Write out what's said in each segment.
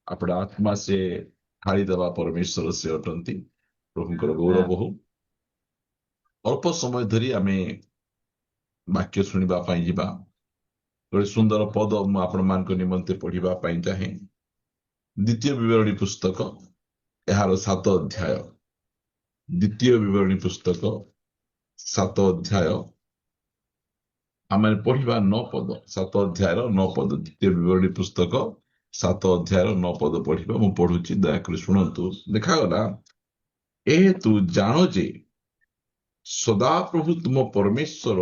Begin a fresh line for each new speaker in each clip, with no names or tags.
अपना आत्मा से ढाली देवा परमेश्वर से अटंती प्रभुଙ୍କର गौरव हो। अल्प समय धरी आमे वाक्य शुणा ଯିବା। ଗୋଟେ ସୁନ୍ଦର ପଦ ମୁଁ ଆପଣମାନଙ୍କ ନିମନ୍ତେ ପଢିବା ପାଇଁ ଚାହେଁ। ଦ୍ୱିତୀୟ ବିବରଣୀ ପୁସ୍ତକ ଏହାର 7 ଅଧ୍ୟାୟ। ଦ୍ୱିତୀୟ ବିବରଣୀ ପୁସ୍ତକ 7 ଅଧ୍ୟାୟ ଆମେ ପଢିବା 9 ପଦ। 7 ଅଧ୍ୟାୟର 9 ପଦ। ଦ୍ୱିତୀୟ ବିବରଣୀ ପୁସ୍ତକ 7 ଅଧ୍ୟାୟର 9 ପଦ ପଢିବା। ମୁଁ ପଢୁଛି, ଦୟାକରି ଶୁଣନ୍ତୁ। ଦେଖାଗଲା, ଏ ତୁ ଜାଣ ଯେ ସଦାପ୍ରଭୁ ତୁମ ପରମେଶ୍ୱର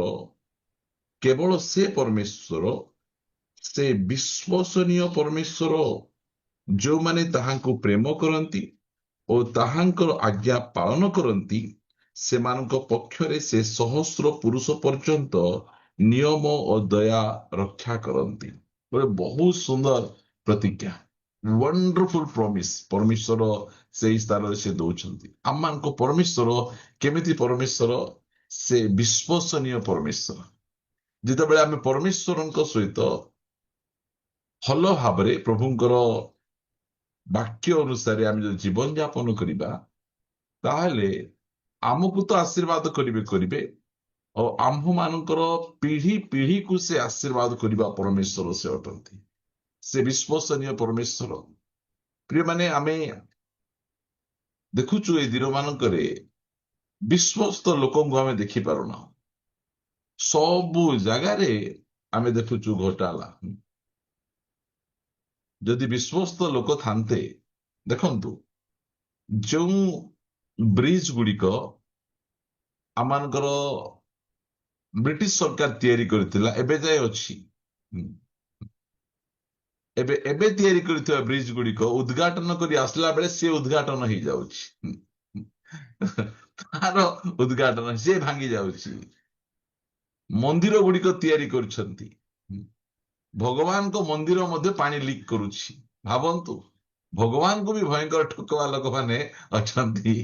କେବଳ ସେ ପରମେଶ୍ୱର, ସେ ବିଶ୍ୱସନୀୟ ପରମେଶ୍ୱର, ଯେଉଁମାନେ ତାହାଙ୍କୁ ପ୍ରେମ କରନ୍ତି ଓ ତାହାଙ୍କର ଆଜ୍ଞା ପାଳନ କରନ୍ତି, ସେମାନଙ୍କ ପକ୍ଷରେ ସେ ସହସ୍ର ପୁରୁଷ ପର୍ଯ୍ୟନ୍ତ ନିୟମ ଓ ଦୟା ରକ୍ଷା କରନ୍ତି। ଗୋଟେ ବହୁତ ସୁନ୍ଦର ପ୍ରତିଜ୍ଞା, ୱଣ୍ଡରଫୁଲ ପ୍ରମିସ୍ ପରମେଶ୍ୱର ସେଇ ସ୍ଥାନରେ ସେ ଦଉଛନ୍ତି। ଆମମାନଙ୍କ ପରମେଶ୍ୱର କେମିତି ପରମେଶ୍ୱର? ସେ ବିଶ୍ୱସନୀୟ ପରମେଶ୍ୱର। ଯେତେବେଳେ ଆମେ ପରମେଶ୍ୱରଙ୍କ ସହିତ ଭଲ ଭାବରେ ପ୍ରଭୁଙ୍କର ବାକ୍ୟ ଅନୁସାରେ ଆମେ ଯଦି ଜୀବନ ଯାପନ କରିବା, ତାହେଲେ ଆମକୁ ତ ଆଶୀର୍ବାଦ କରିବେ ଆଉ ଆମ୍ଭମାନଙ୍କର ପିଢି ପିଢିକୁ ସେ ଆଶୀର୍ବାଦ କରିବା ପରମେଶ୍ୱର ସେ ଅଟନ୍ତି। ସେ ବିଶ୍ୱସନୀୟ ପରମେଶ୍ୱର। ପ୍ରିୟମାନେ, ଆମେ ଦେଖୁଛୁ ଏଇ ଦିନମାନଙ୍କରେ ବିଶ୍ୱସ୍ତ ଲୋକଙ୍କୁ ଆମେ ଦେଖିପାରୁନାହୁଁ। ସବୁ ଜାଗାରେ ଆମେ ଦେଖୁଛୁ ଘୋଟାଲା। ଯଦି ବିଶ୍ୱସ୍ତ ଲୋକ ଥାନ୍ତେ, ଦେଖନ୍ତୁ ଯେଉଁ ବ୍ରିଜ ଗୁଡ଼ିକ ଆମମାନଙ୍କର ବ୍ରିଟିଶ ସରକାର ତିଆରି କରିଥିଲା ଏବେ ଯାଏ ଅଛି। ଏବେ ଏବେ ତିଆରି କରିଥିବା ବ୍ରିଜ ଗୁଡ଼ିକ ଉଦ୍ଘାଟନ କରି ଆସିଲା ବେଳେ ସିଏ ଉଦ୍ଘାଟନ ହେଇଯାଉଛି। ତାର ଉଦ୍ଘାଟନ ସିଏ ଭାଙ୍ଗି ଯାଉଛି। ମନ୍ଦିର ଗୁଡ଼ିକ ତିଆରି କରୁଛନ୍ତି, ଭଗବାନଙ୍କ ମନ୍ଦିର ମଧ୍ୟ ପାଣି ଲିକ୍ କରୁଛି। ଭାବନ୍ତୁ, ଭଗବାନଙ୍କୁ ବି ଭୟଙ୍କର ଠକବା ଲୋକମାନେ ଅଛନ୍ତି।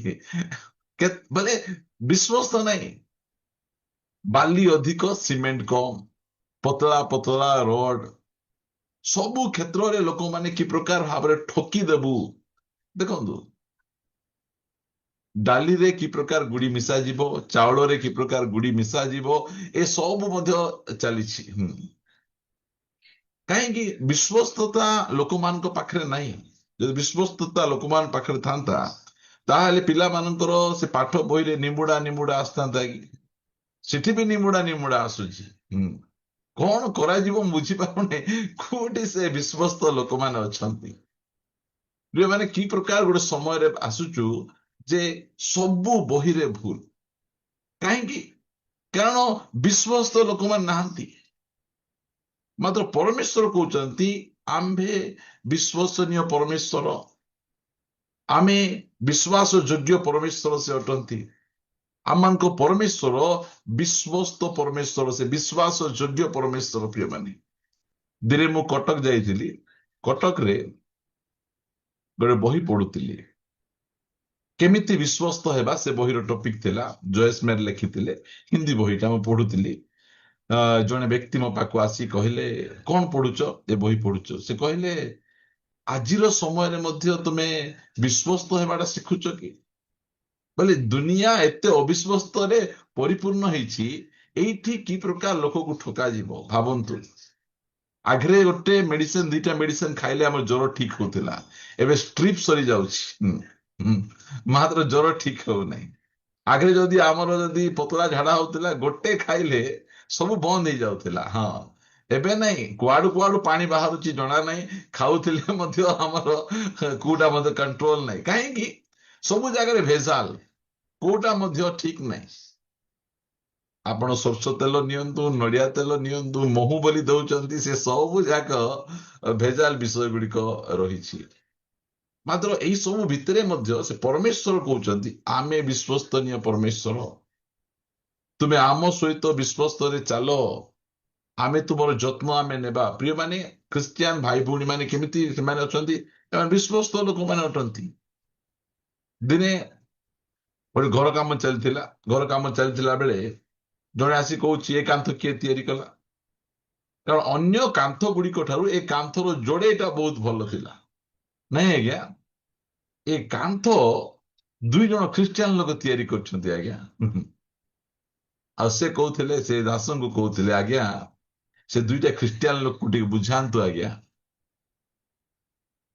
ବୋଲେ ବିଶ୍ୱସ୍ତ ନାହିଁ। ବାଲି ଅଧିକ, ସିମେଣ୍ଟ କମ, ପତଳା ପତଳା ରୋଡ, ସବୁ କ୍ଷେତ୍ରରେ ଲୋକମାନେ କି ପ୍ରକାର ଭାବରେ ଠକିଦେବୁ। ଦେଖନ୍ତୁ, ଡାଲିରେ କି ପ୍ରକାର ଗୁଡ଼ି ମିଶାଯିବ, ଚାଉଳରେ କି ପ୍ରକାର ଗୁଡ଼ି ମିଶାଯିବ, ଏସବୁ ମଧ୍ୟ ଚାଲିଛି। କାହିଁକି? ବିଶ୍ୱସ୍ତତା ଲୋକମାନଙ୍କ ପାଖରେ ନାହିଁ। ଯଦି ବିଶ୍ୱସ୍ତତା ଲୋକମାନଙ୍କ ପାଖରେ ଥାନ୍ତା, ତାହେଲେ ପିଲାମାନଙ୍କର ସେ ପାଠ ବହିରେ ନିମ୍ବୁଡା ନିମ୍ବୁଡା ଆସିଥାନ୍ତା କି? ସେଠି ବି ନିମ୍ବୁଡା ନିମ୍ବୁଡା ଆସୁଛି। କଣ କରାଯିବ ମୁଁ ବୁଝିପାରୁନି। କୋଉଠି ସେ ବିଶ୍ୱସ୍ତ ଲୋକମାନେ ଅଛନ୍ତି? ପ୍ରିୟମାନେ, କି ପ୍ରକାର ଗୋଟେ ସମୟରେ ଆସୁଛୁ ଯେ ସବୁ ବହିରେ ଭୁଲ। କାହିଁକି? କାରଣ ବିଶ୍ୱସ୍ତ ଲୋକମାନେ ନାହାନ୍ତି। ମାତ୍ର ପରମେଶ୍ୱର କହୁଛନ୍ତି, ଆମ୍ଭେ ବିଶ୍ୱସନୀୟ ପରମେଶ୍ୱର, ଆମେ ବିଶ୍ୱାସ ଯୋଗ୍ୟ ପରମେଶ୍ୱର ସେ ଅଟନ୍ତି। ଆମମାନଙ୍କ ପରମେଶ୍ୱର ବିଶ୍ୱସ୍ତ ପରମେଶ୍ୱର, ସେ ବିଶ୍ୱାସ ଯୋଗ୍ୟ ପରମେଶ୍ୱର। ପ୍ରିୟମାନେ, ଦିନେ ମୁଁ କଟକ ଯାଇଥିଲି। କଟକରେ ଗୋଟେ ବହି ପଢୁଥିଲି, କେମିତି ବିଶ୍ୱସ୍ତ ହେବା। ସେ ବହିର ଟପିକ ଥିଲା, ଜୟେଶ ମେର ଲେଖିଥିଲେ, ହିନ୍ଦୀ ବହିଟା ମୁଁ ପଢୁଥିଲି। ଜଣେ ବ୍ୟକ୍ତି ମୋ ପାଖକୁ ଆସି କହିଲେ, କଣ ପଢୁଛ? ଏ ବହି ପଢୁଛ? ସେ କହିଲେ, ଆଜିର ସମୟରେ ମଧ୍ୟ ତୁମେ ବିଶ୍ୱସ୍ତ ହେବାଟା ଶିଖୁଛ କି? ବୋଲେ ଦୁନିଆ ଏତେ ଅବିଶ୍ୱସ୍ତରେ ପରିପୂର୍ଣ୍ଣ ହେଇଛି, ଏଇଠି କି ପ୍ରକାର ଲୋକକୁ ଠକାଯିବ ଭାବନ୍ତୁ। ଆଗରେ ଗୋଟେ ମେଡିସିନ, 2ଟା ମେଡିସିନ ଖାଇଲେ ଆମର ଜ୍ୱର ଠିକ ହଉଥିଲା। ଏବେ ଷ୍ଟ୍ରିପ ସରିଯାଉଛି, ମାତ୍ର ଜ୍ୱର ଠିକ ହଉନାହିଁ। ଆଗରେ ଯଦି ଆମର ପତଳା ଝାଡା ହଉଥିଲା, ଗୋଟେ ଖାଇଲେ ସବୁ ବନ୍ଦ ହେଇଯାଉଥିଲା। ହଁ, ଏବେ ନାଇଁ, କୁଆଡୁ କୁଆଡୁ ପାଣି ବାହାରୁଛି ଜଣା ନାହିଁ। ଖାଉଥିଲେ ମଧ୍ୟ ଆମର କୋଉଟା ମଧ୍ୟ କଣ୍ଟ୍ରୋଲ ନାହିଁ। କାହିଁକି? ସବୁ ଜାଗାରେ ଭେଜାଲ, କୋଉଟା ମଧ୍ୟ ଠିକ ନାହିଁ। ଆପଣ ସୋରିଷ ତେଲ ନିଅନ୍ତୁ, ନଡିଆ ତେଲ ନିଅନ୍ତୁ, ମହୁ ବୋଲି ଦଉଛନ୍ତି, ସେ ସବୁ ଯାକ ଭେଜାଲ ବିଷୟ ଗୁଡିକ ରହିଛି। ମାତ୍ର ଏଇ ସବୁ ଭିତରେ ମଧ୍ୟ ସେ ପରମେଶ୍ୱର କହୁଛନ୍ତି, ଆମେ ବିଶ୍ୱସ୍ତନୀୟ ପରମେଶ୍ୱର, ତୁମେ ଆମ ସହିତ ବିଶ୍ୱସ୍ତରେ ଚାଲ, ଆମେ ତୁମର ଯତ୍ନ ଆମେ ନେବା। ପ୍ରିୟମାନେ, ଖ୍ରୀଷ୍ଟିଆନ ଭାଇ ଭଉଣୀ ମାନେ କେମିତି ସେମାନେ ଅଛନ୍ତି? ସେମାନେ ବିଶ୍ୱସ୍ତ ଲୋକମାନେ ଅଟନ୍ତି। ଦିନେ ଗୋଟେ ଘର କାମ ଚାଲିଥିଲା। ଘର କାମ ଚାଲିଥିଲା ବେଳେ ଜଣେ ଆସି କହୁଛି, ଏ କାନ୍ଥ କିଏ ତିଆରି କଲା? କାରଣ ଅନ୍ୟ କାନ୍ଥ ଗୁଡିକ ଠାରୁ ଏ କାନ୍ଥର ଯୋଡେଟା ବହୁତ ଭଲ ଥିଲା। ନାଇଁ ଆଜ୍ଞା, ଏ କାନ୍ଥ 2 ଜଣ ଖ୍ରୀଷ୍ଟିଆନ ଲୋକ ତିଆରି କରୁଛନ୍ତି ଆଜ୍ଞା। ଆଉ ସେ କହୁଥିଲେ, ସେ ଦାସଙ୍କୁ କହୁଥିଲେ, ଆଜ୍ଞା ସେ 2ଟା ଖ୍ରୀଷ୍ଟିଆନ ଲୋକକୁ ଟିକେ ବୁଝାନ୍ତୁ ଆଜ୍ଞା,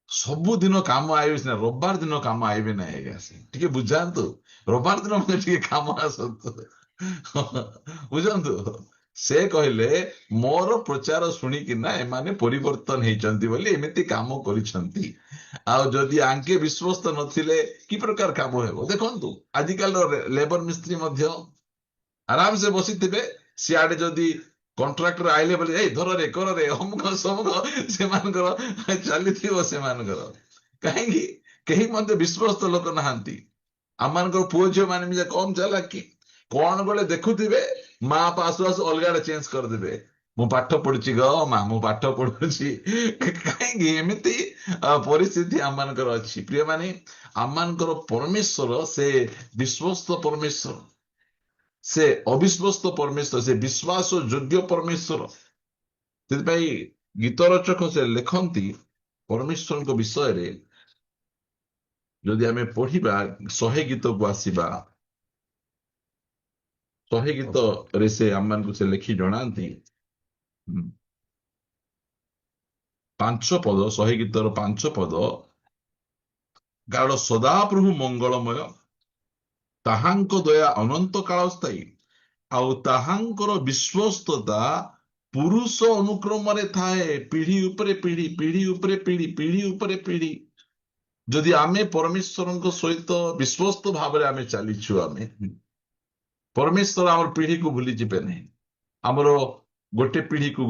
ସବୁଦିନ କାମ ଆଇବେ ସିନା, ରବିବାର ଦିନ କାମ ଆଇବେ ନାହିଁ ଆଜ୍ଞା, ସେ ଟିକେ ବୁଝାନ୍ତୁ, ରବିବାର ଦିନ ମତେ ଟିକେ କାମ ଆସନ୍ତୁ। ବୁଝନ୍ତୁ, ସେ କହିଲେ ମୋର ପ୍ରଚାର ଶୁଣିକିନା ଏମାନେ ପରିବର୍ତ୍ତନ ହେଇଛନ୍ତି ବୋଲି ଏମିତି କାମ କରିଛନ୍ତି। ଆଉ ଯଦି ଆଙ୍କେ ବିଶ୍ଵସ୍ତ ନଥିଲେ କି ପ୍ରକାର କାମ ହେବ? ଦେଖନ୍ତୁ ଆଜିକାଲିର ଲେବର ମିସ୍ତ୍ରୀ ମଧ୍ୟ ଆରାମସେ ବସିଥିବେ, ସିଆଡେ ଯଦି କଣ୍ଟ୍ରାକ୍ଟର ଆଇଲେ ବୋଲି ଏଇ ଧରରେ କରରେ ଅମୁକ ସମୁକ ସେମାନଙ୍କର ଚାଲିଥିବ ସେମାନଙ୍କର। କାହିଁକି? କେହି ମଧ୍ୟ ବିଶ୍ଵସ୍ତ ଲୋକ ନାହାନ୍ତି। ଆମମାନଙ୍କର ପୁଅ ଝିଅ ମାନେ ବି କମ ଚାଲାକି, କଣ ବେଳେ ଦେଖୁଥିବେ ମା ବାପା ଆସୁ ଆସୁ ଅଲଗା ଆଡେ ଚେଞ୍ଜ କରିଦେବେ। ମୁଁ ପାଠ ପଢୁଛି ଗ ମା, ମୁଁ ପାଠ ପଢୁଛି। କାହିଁକି ଏମିତି ପରିସ୍ଥିତି ଆମମାନଙ୍କର ଅଛି? ପ୍ରିୟମାନେ, ଆମମାନଙ୍କର ପରମେଶ୍ୱର ସେ ବିଶ୍ଵସ୍ତ ପରମେଶ୍ୱର, ସେ ଅବିଶ୍ଵସ୍ତ ପରମେଶ୍ୱର, ସେ ବିଶ୍ୱାସ ଯୋଗ୍ୟ ପରମେଶ୍ୱର। ସେଥିପାଇଁ ଗୀତ ରଚକ ସେ ଲେଖନ୍ତି ପରମେଶ୍ୱରଙ୍କ ବିଷୟରେ। ଯଦି ଆମେ ପଢିବା 100 ଗୀତକୁ ଆସିବା, 100 ଗୀତରେ ସେ ଆମମାନଙ୍କୁ ସେ ଲେଖି ଜଣାନ୍ତି 5 ପଦ, 100 ଗୀତର 5 ପଦ, କାରଣ ସଦାପ୍ରଭୁ ମଙ୍ଗଳମୟ, ତାହାଙ୍କ ଦୟା ଅନନ୍ତ କାଳ ସ୍ଥାୟୀ, ଆଉ ତାହାଙ୍କର ବିଶ୍ଵସ୍ତତା ପୁରୁଷ ଅନୁକ୍ରମରେ ଥାଏ, ପିଢି ଉପରେ ପିଢି, ପିଢି ଉପରେ ପିଢି, ପିଢି ଉପରେ ପିଢି। ଯଦି ଆମେ ପରମେଶ୍ୱରଙ୍କ ସହିତ ବିଶ୍ଵସ୍ତ ଭାବରେ ଆମେ ଚାଲିଛୁ, ଆମେ ପରମେଶ୍ୱର ଆମର ପିଢିକୁ ଭୁଲି ଯିବେ ନାହିଁ। ଆମର ଗୋଟେ ପିଢିକୁ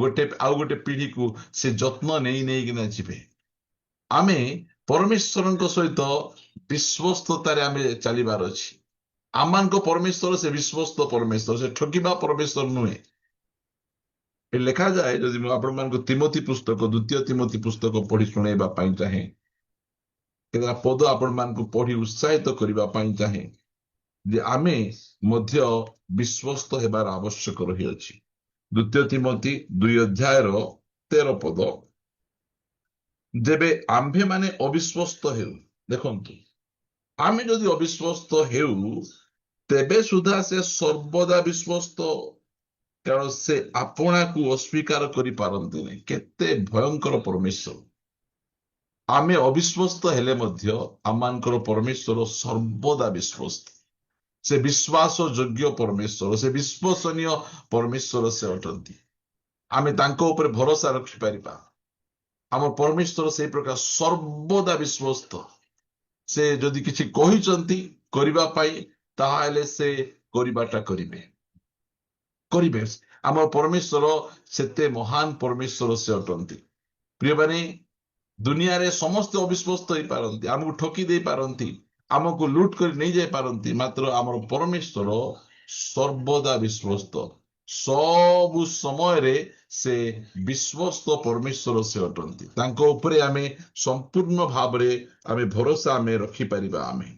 ଆଉ ଗୋଟେ ପିଢିକୁ ସେ ଯତ୍ନ ନେଇକିନା ଯିବେ। ଆମେ ପରମେଶ୍ୱରଙ୍କ ସହିତ ବିଶ୍ଵସ୍ତତାରେ ଆମେ ଚାଲିବାର ଅଛି। ଆମମାନଙ୍କ ପରମେଶ୍ୱର ସେ ବିଶ୍ଵସ୍ତ ପରମେଶ୍ୱର, ସେ ଠକିବା ପରମେଶ୍ୱର ନୁହେଁ। ଏ ଲେଖାଯାଏ, ଯଦି ମୁଁ ଆପଣମାନଙ୍କୁ ତିମୋଥୀ ପୁସ୍ତକ, 2 ତିମୋଥୀ ପୁସ୍ତକ ପଢି ଶୁଣେଇବା ପାଇଁ ଚାହେଁ, କେତେଟା ପଦ ଆପଣମାନଙ୍କୁ ପଢି ଉତ୍ସାହିତ କରିବା ପାଇଁ ଚାହେଁ ଯେ ଆମେ ମଧ୍ୟ ବିଶ୍ଵସ୍ତ ହେବାର ଆବଶ୍ୟକ ରହିଅଛି। 2 ତିମୋଥୀ 2 ଅଧ୍ୟାୟର 13 ପଦ, ଯେବେ ଆମ୍ଭେମାନେ ଅବିଶ୍ଵସ୍ତ ହେଉ, ଦେଖନ୍ତୁ ଆମେ ଯଦି ଅବିଶ୍ଵସ୍ତ ହେଉ ତେବେ ସୁଦ୍ଧା ସେ ସର୍ବଦା ବିଶ୍ଵସ୍ତ, କାରଣ ସେ ଆପଣାକୁ ଅସ୍ୱୀକାର କରିପାରନ୍ତି ନାହିଁ। କେତେ ଭୟଙ୍କର ପରମେଶ୍ୱର! ଆମେ ଅବିଶ୍ଵସ୍ତ ହେଲେ ମଧ୍ୟ ଆମମାନଙ୍କର ପରମେଶ୍ୱର ସର୍ବଦା ବିଶ୍ଵସ୍ତ। ସେ ବିଶ୍ୱାସ ଯୋଗ୍ୟ ପରମେଶ୍ୱର, ସେ ବିଶ୍ୱସନୀୟ ପରମେଶ୍ୱର ସେ ଅଟନ୍ତି। ଆମେ ତାଙ୍କ ଉପରେ ଭରସା ରଖିପାରିବା। ଆମ ପରମେଶ୍ୱର ସେଇ ପ୍ରକାର ସର୍ବଦା ବିଶ୍ଵସ୍ତ। ସେ ଯଦି କିଛି କହିଛନ୍ତି କରିବା ପାଇଁ, ତାହେଲେ ସେ କରିବାଟା କରିବେ। ଆମ ପରମେଶ୍ୱର ସେତେ ମହାନ ପରମେଶ୍ୱର ସେ ଅଟନ୍ତି। ପ୍ରିୟମାନେ, ଦୁନିଆରେ ସମସ୍ତେ ଅବିଶ୍ଵସ୍ତ ହେଇପାରନ୍ତି, ଆମକୁ ଠକି ଦେଇ ପାରନ୍ତି, ଆମକୁ ଲୁଟ କରି ନେଇଯାଇ ପାରନ୍ତି, ମାତ୍ର ଆମର ପରମେଶ୍ୱର ସର୍ବଦା ବିଶ୍ଵସ୍ତ। ସବୁ ସମୟରେ ସେ ବିଶ୍ଵସ୍ତ ପରମେଶ୍ୱର ସେ ଅଟନ୍ତି। ତାଙ୍କ ଉପରେ ଆମେ ସମ୍ପୂର୍ଣ୍ଣ ଭାବରେ ଆମେ ଭରସା ଆମେ ରଖିପାରିବା। ଆମେ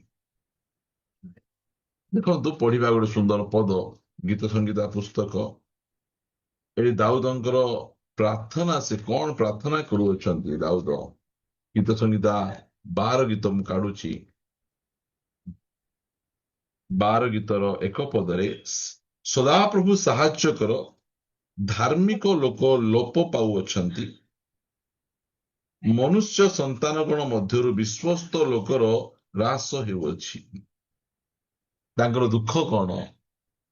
ଦେଖନ୍ତୁ, ପଢିବା ଗୋଟେ ସୁନ୍ଦର ପଦ, ଗୀତ ସଂଗୀତା ପୁସ୍ତକ। ଏଠି ଦାଉଦଙ୍କର ପ୍ରାର୍ଥନା, ସେ କଣ ପ୍ରାର୍ଥନା କରୁଅଛନ୍ତି ଦାଉଦ? ଗୀତ ସଂଗୀତା 12 ଗୀତ ମୁଁ କାଢୁଛି। 12 ଗୀତର 1 ପଦରେ, ସଦାପ୍ରଭୁ ସାହାଯ୍ୟ କର, ଧାର୍ମିକ ଲୋକ ଲୋପ ପାଉଅଛନ୍ତି, ମନୁଷ୍ୟ ସନ୍ତାନ ଗଣ ମଧ୍ୟରୁ ବିଶ୍ଵସ୍ତ ଲୋକର ହ୍ରାସ ହେଉଅଛି। ତାଙ୍କର ଦୁଃଖ କଣ?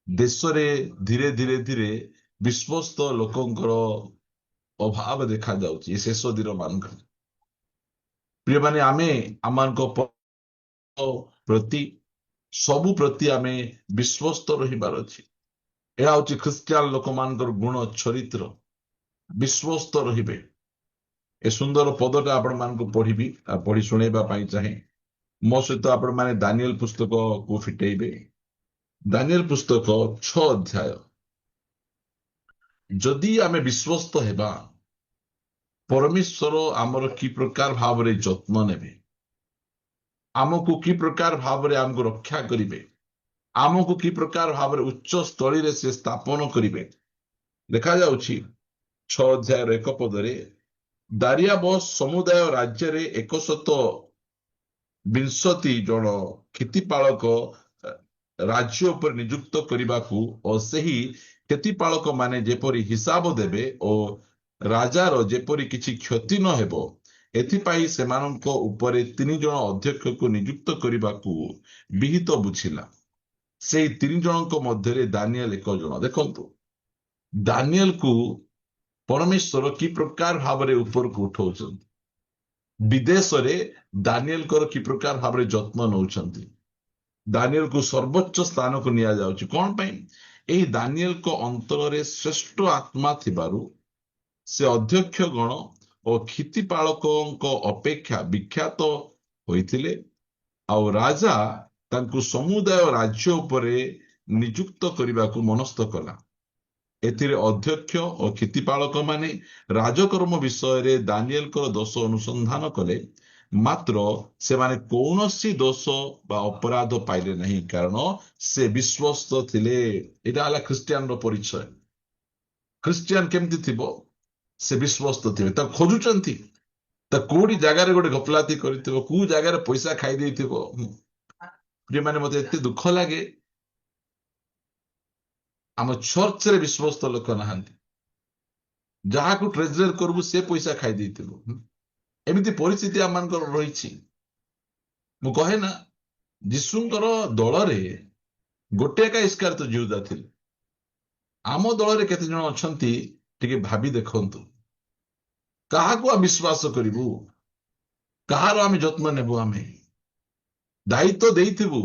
ଦେଶରେ ଧୀରେ ଧୀରେ ଧୀରେ ବିଶ୍ଵସ୍ତ ଲୋକଙ୍କର ଅଭାବ ଦେଖାଯାଉଛି ଏ ଶେଷ ଦିନ ମାନଙ୍କରେ। ପ୍ରିୟମାନେ, ଆମେ ଆମମାନଙ୍କ ପ୍ରତି ସବୁ ପ୍ରତି ଆମେ ବିଶ୍ଵସ୍ତ ରହିବାର ଅଛି। ଏହା ହଉଛି ଖ୍ରୀଷ୍ଟିଆନ ଲୋକମାନଙ୍କର ଗୁଣ ଚରିତ୍ର, ବିଶ୍ଵସ୍ତ ରହିବେ। ଏ ସୁନ୍ଦର ପଦଟା ଆପଣମାନଙ୍କୁ ପଢିବି ଆଉ ପଢି ଶୁଣେଇବା ପାଇଁ ଚାହେଁ। ମୋ ସହିତ ଆପଣମାନେ ଦାନିଏଲ ପୁସ୍ତକକୁ ଫିଟେଇବେ। ଦାନିଏଲ ପୁସ୍ତକ 6 ଅଧ୍ୟାୟ। ଯଦି ଆମେ ବିଶ୍ଵସ୍ତ ହେବା, ପରମେଶ୍ୱର ଆମର କି ପ୍ରକାର ଭାବରେ ଯତ୍ନ ନେବେ, ଆମକୁ କି ପ୍ରକାର ଭାବରେ ଆମକୁ ରକ୍ଷା କରିବେ, ଆମକୁ କି ପ୍ରକାର ଭାବରେ ଉଚ୍ଚ ସ୍ଥଳୀରେ ସେ ସ୍ଥାପନ କରିବେ। ଦେଖାଯାଉଛି 6 ଅଧ୍ୟାୟର 1 ପଦରେ, ଦାରିଆବସ୍ ସମୁଦାୟ ରାଜ୍ୟରେ 120 ଜଣ କ୍ଷେତିପାଳକ ରାଜ୍ୟ ଉପରେ ନିଯୁକ୍ତ କରିବାକୁ ଓ ସେହି କ୍ଷେତିପାଳକ ମାନେ ଯେପରି ହିସାବ ଦେବେ ଓ ରାଜାର ଯେପରି କିଛି କ୍ଷତି ନ ହେବ ଏଥିପାଇଁ ସେମାନଙ୍କ ଉପରେ 3 ଜଣ ଅଧ୍ୟକ୍ଷକୁ ନିଯୁକ୍ତ କରିବାକୁ ବିହିତ ବୁଝିଲା। ସେଇ 3 ଜଣଙ୍କ ମଧ୍ୟରେ ଦାନିଏଲ ଏକ ଜଣ। ଦେଖନ୍ତୁ, ଦାନିଏଲକୁ ପରମେଶ୍ୱର କି ପ୍ରକାର ଭାବରେ ଉପରକୁ ଉଠାଉଛନ୍ତି। ବିଦେଶରେ ଦାନିଏଲଙ୍କର କି ପ୍ରକାର ଭାବରେ ଯତ୍ନ ନେଉଛନ୍ତି। ଦାନିଏଲକୁ ସର୍ବୋଚ୍ଚ ସ୍ଥାନକୁ ନିଆଯାଉଛି। କଣ ପାଇଁ? ଏହି ଦାନିଏଲଙ୍କ ଅନ୍ତରରେ ଶ୍ରେଷ୍ଠ ଆତ୍ମା ଥିବାରୁ ସେ ଅଧ୍ୟକ୍ଷ ଗଣ ଓ କ୍ଷିତିପାଳକଙ୍କ ଅପେକ୍ଷା ବିଖ୍ୟାତ ହୋଇଥିଲେ। ଆଉ ରାଜା ତାଙ୍କୁ ସମୁଦାୟ ରାଜ୍ୟ ଉପରେ ନିଯୁକ୍ତ କରିବାକୁ ମନସ୍ଥ କଲା। ଏଥିରେ ଅଧ୍ୟକ୍ଷ ଓ କ୍ଷିତିପାଳକ ମାନେ ରାଜକର୍ମ ବିଷୟରେ ଦାନିଏଲଙ୍କର ଦୋଷ ଅନୁସନ୍ଧାନ କଲେ, ମାତ୍ର ସେମାନେ କୌଣସି ଦୋଷ ବା ଅପରାଧ ପାଇଲେ ନାହିଁ, କାରଣ ସେ ବିଶ୍ୱସ୍ତ ଥିଲେ। ଏଇଟା ହେଲା ଖ୍ରୀଷ୍ଟିଆନର ପରିଚୟ। ଖ୍ରୀଷ୍ଟିଆନ କେମିତି ଥିବ? ସେ ବିଶ୍ୱସ୍ତ ଥିବେ। ତାକୁ ଖୋଜୁଛନ୍ତି, ତା କୋଉଠି ଜାଗାରେ ଗୋଟେ ଗଫଲାତି କରିଥିବ, କୋଉ ଜାଗାରେ ପଇସା ଖାଇ ଦେଇଥିବ। ପ୍ରିୟମାନେ, ମତେ ଏତେ ଦୁଃଖ ଲାଗେ, ଆମ ଚର୍ଚ୍ଚରେ ବିଶ୍ୱସ୍ତ ଲୋକ ନାହାନ୍ତି। ଯାହାକୁ ଟ୍ରେଜର କରିବୁ ସେ ପଇସା ଖାଇ ଦେଇଥିବ। ଏମିତି ପରିସ୍ଥିତି ଆମମାନଙ୍କର ରହିଛି। ମୁଁ କହେ ନା, ଯୀଶୁଙ୍କର ଦଳରେ ଗୋଟେ ଏକା ଇସ୍କାରିୟତ ଯିହୁଦା ଥିଲେ। ଆମ ଦଳରେ କେତେ ଜଣ ଅଛନ୍ତି ଟିକେ ଭାବି ଦେଖନ୍ତୁ। କାହାକୁ ଆମେ ବିଶ୍ୱାସ କରିବୁ? କାହାର ଆମେ ଯତ୍ନ ନେବୁ? ଆମେ ଦାୟିତ୍ୱ ଦେଇଥିବୁ,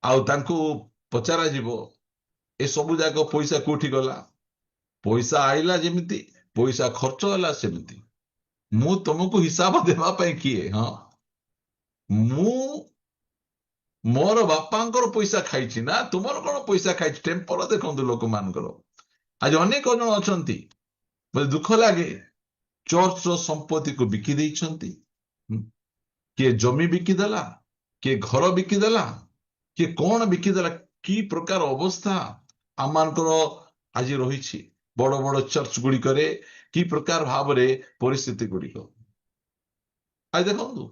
ଆଉ ତାଙ୍କୁ ପଚରା ଯିବ ଏସବୁ ଯାକ ପଇସା କୋଉଠି ଗଲା? ପଇସା ଆଇଲା ଯେମିତି, ପଇସା ଖର୍ଚ୍ଚ ହେଲା ସେମିତି। ମୁଁ ତମକୁ ହିସାବ ଦେବା ପାଇଁ କିଏ? ହଁ, ମୁଁ ମୋର ବାପାଙ୍କର ପଇସା ଖାଇଛି ନା ତୁମର କଣ ପଇସା ଖାଇଛି? ଟେମ୍ପର ଦେଖନ୍ତୁ ଲୋକମାନଙ୍କର। ଆଜି ଅନେକ ଜଣ ଅଛନ୍ତି, ଦୁଃଖ ଲାଗେ, ଚର୍ଚ୍ଚର ସମ୍ପତ୍ତିକୁ ବିକି ଦେଇଛନ୍ତି। କିଏ ଜମି ବିକିଦେଲା, କିଏ ଘର ବିକିଦେଲା, କିଏ କଣ ବିକିଦେଲା। କି ପ୍ରକାର ଅବସ୍ଥା ଆମମାନଙ୍କର ଆଜି ରହିଛି ବଡ ବଡ ଚର୍ଚ୍ଚ ଗୁଡିକରେ, କି ପ୍ରକାର ଭାବରେ ପରିସ୍ଥିତି ଗୁଡିକ। ଆଜି ଦେଖନ୍ତୁ,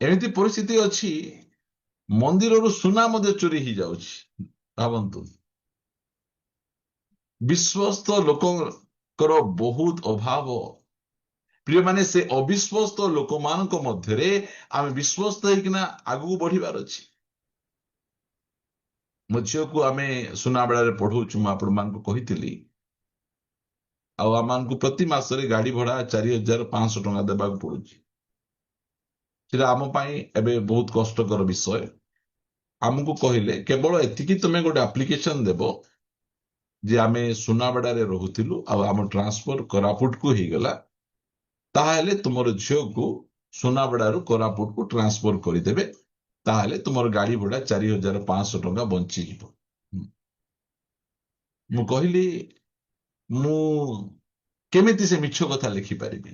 ଏମିତି ପରିସ୍ଥିତି ଅଛି, ମନ୍ଦିରରୁ ସୁନା ମଧ୍ୟ ଚୋରି ହେଇଯାଉଛି। ଭାବନ୍ତୁ, ବିଶ୍ୱସ୍ତ ଲୋକଙ୍କର ବହୁତ ଅଭାବ। ପ୍ରିୟମାନେ, ସେ ଅବିଶ୍ୱସ୍ତ ଲୋକମାନଙ୍କ ମଧ୍ୟରେ ଆମେ ବିଶ୍ୱସ୍ତ ହେଇକିନା ଆଗକୁ ବଢିବାର ଅଛି। ମୋ ଝିଅକୁ ଆମେ ସୁନାବେଳାରେ ପଢଉଛୁ, ମୁଁ ଆପଣମାନଙ୍କୁ କହିଥିଲି। ଆଉ ଆମମାନଙ୍କୁ ପ୍ରତି ମାସରେ ଗାଡି ଭଡା 4,500 ଟଙ୍କା ଦେବାକୁ ପଡୁଛି। ସେଟା ଆମ ପାଇଁ ଏବେ ବହୁତ କଷ୍ଟକର ବିଷୟ। ଆମକୁ କହିଲେ କେବଳ ଏତିକି ତୁମେ ଗୋଟେ ଆପ୍ଲିକେସନ ଦେବ ଯେ ଆମେ ସୁନାବେଡାରେ ରହୁଥିଲୁ ଆଉ ଆମ ଟ୍ରାନ୍ସଫର କୋରାପୁଟକୁ ହେଇଗଲା, ତାହେଲେ ତୁମର ଝିଅକୁ ସୁନାବେଡାରୁ କୋରାପୁଟକୁ ଟ୍ରାନ୍ସଫର କରିଦେବେ, ତାହେଲେ ତୁମର ଗାଡି ଭଡା 4,500 ଟଙ୍କା ବଞ୍ଚିଯିବ। ମୁଁ କହିଲି, ମୁଁ କେମିତି ସେ ମିଛ କଥା ଲେଖିପାରିବି?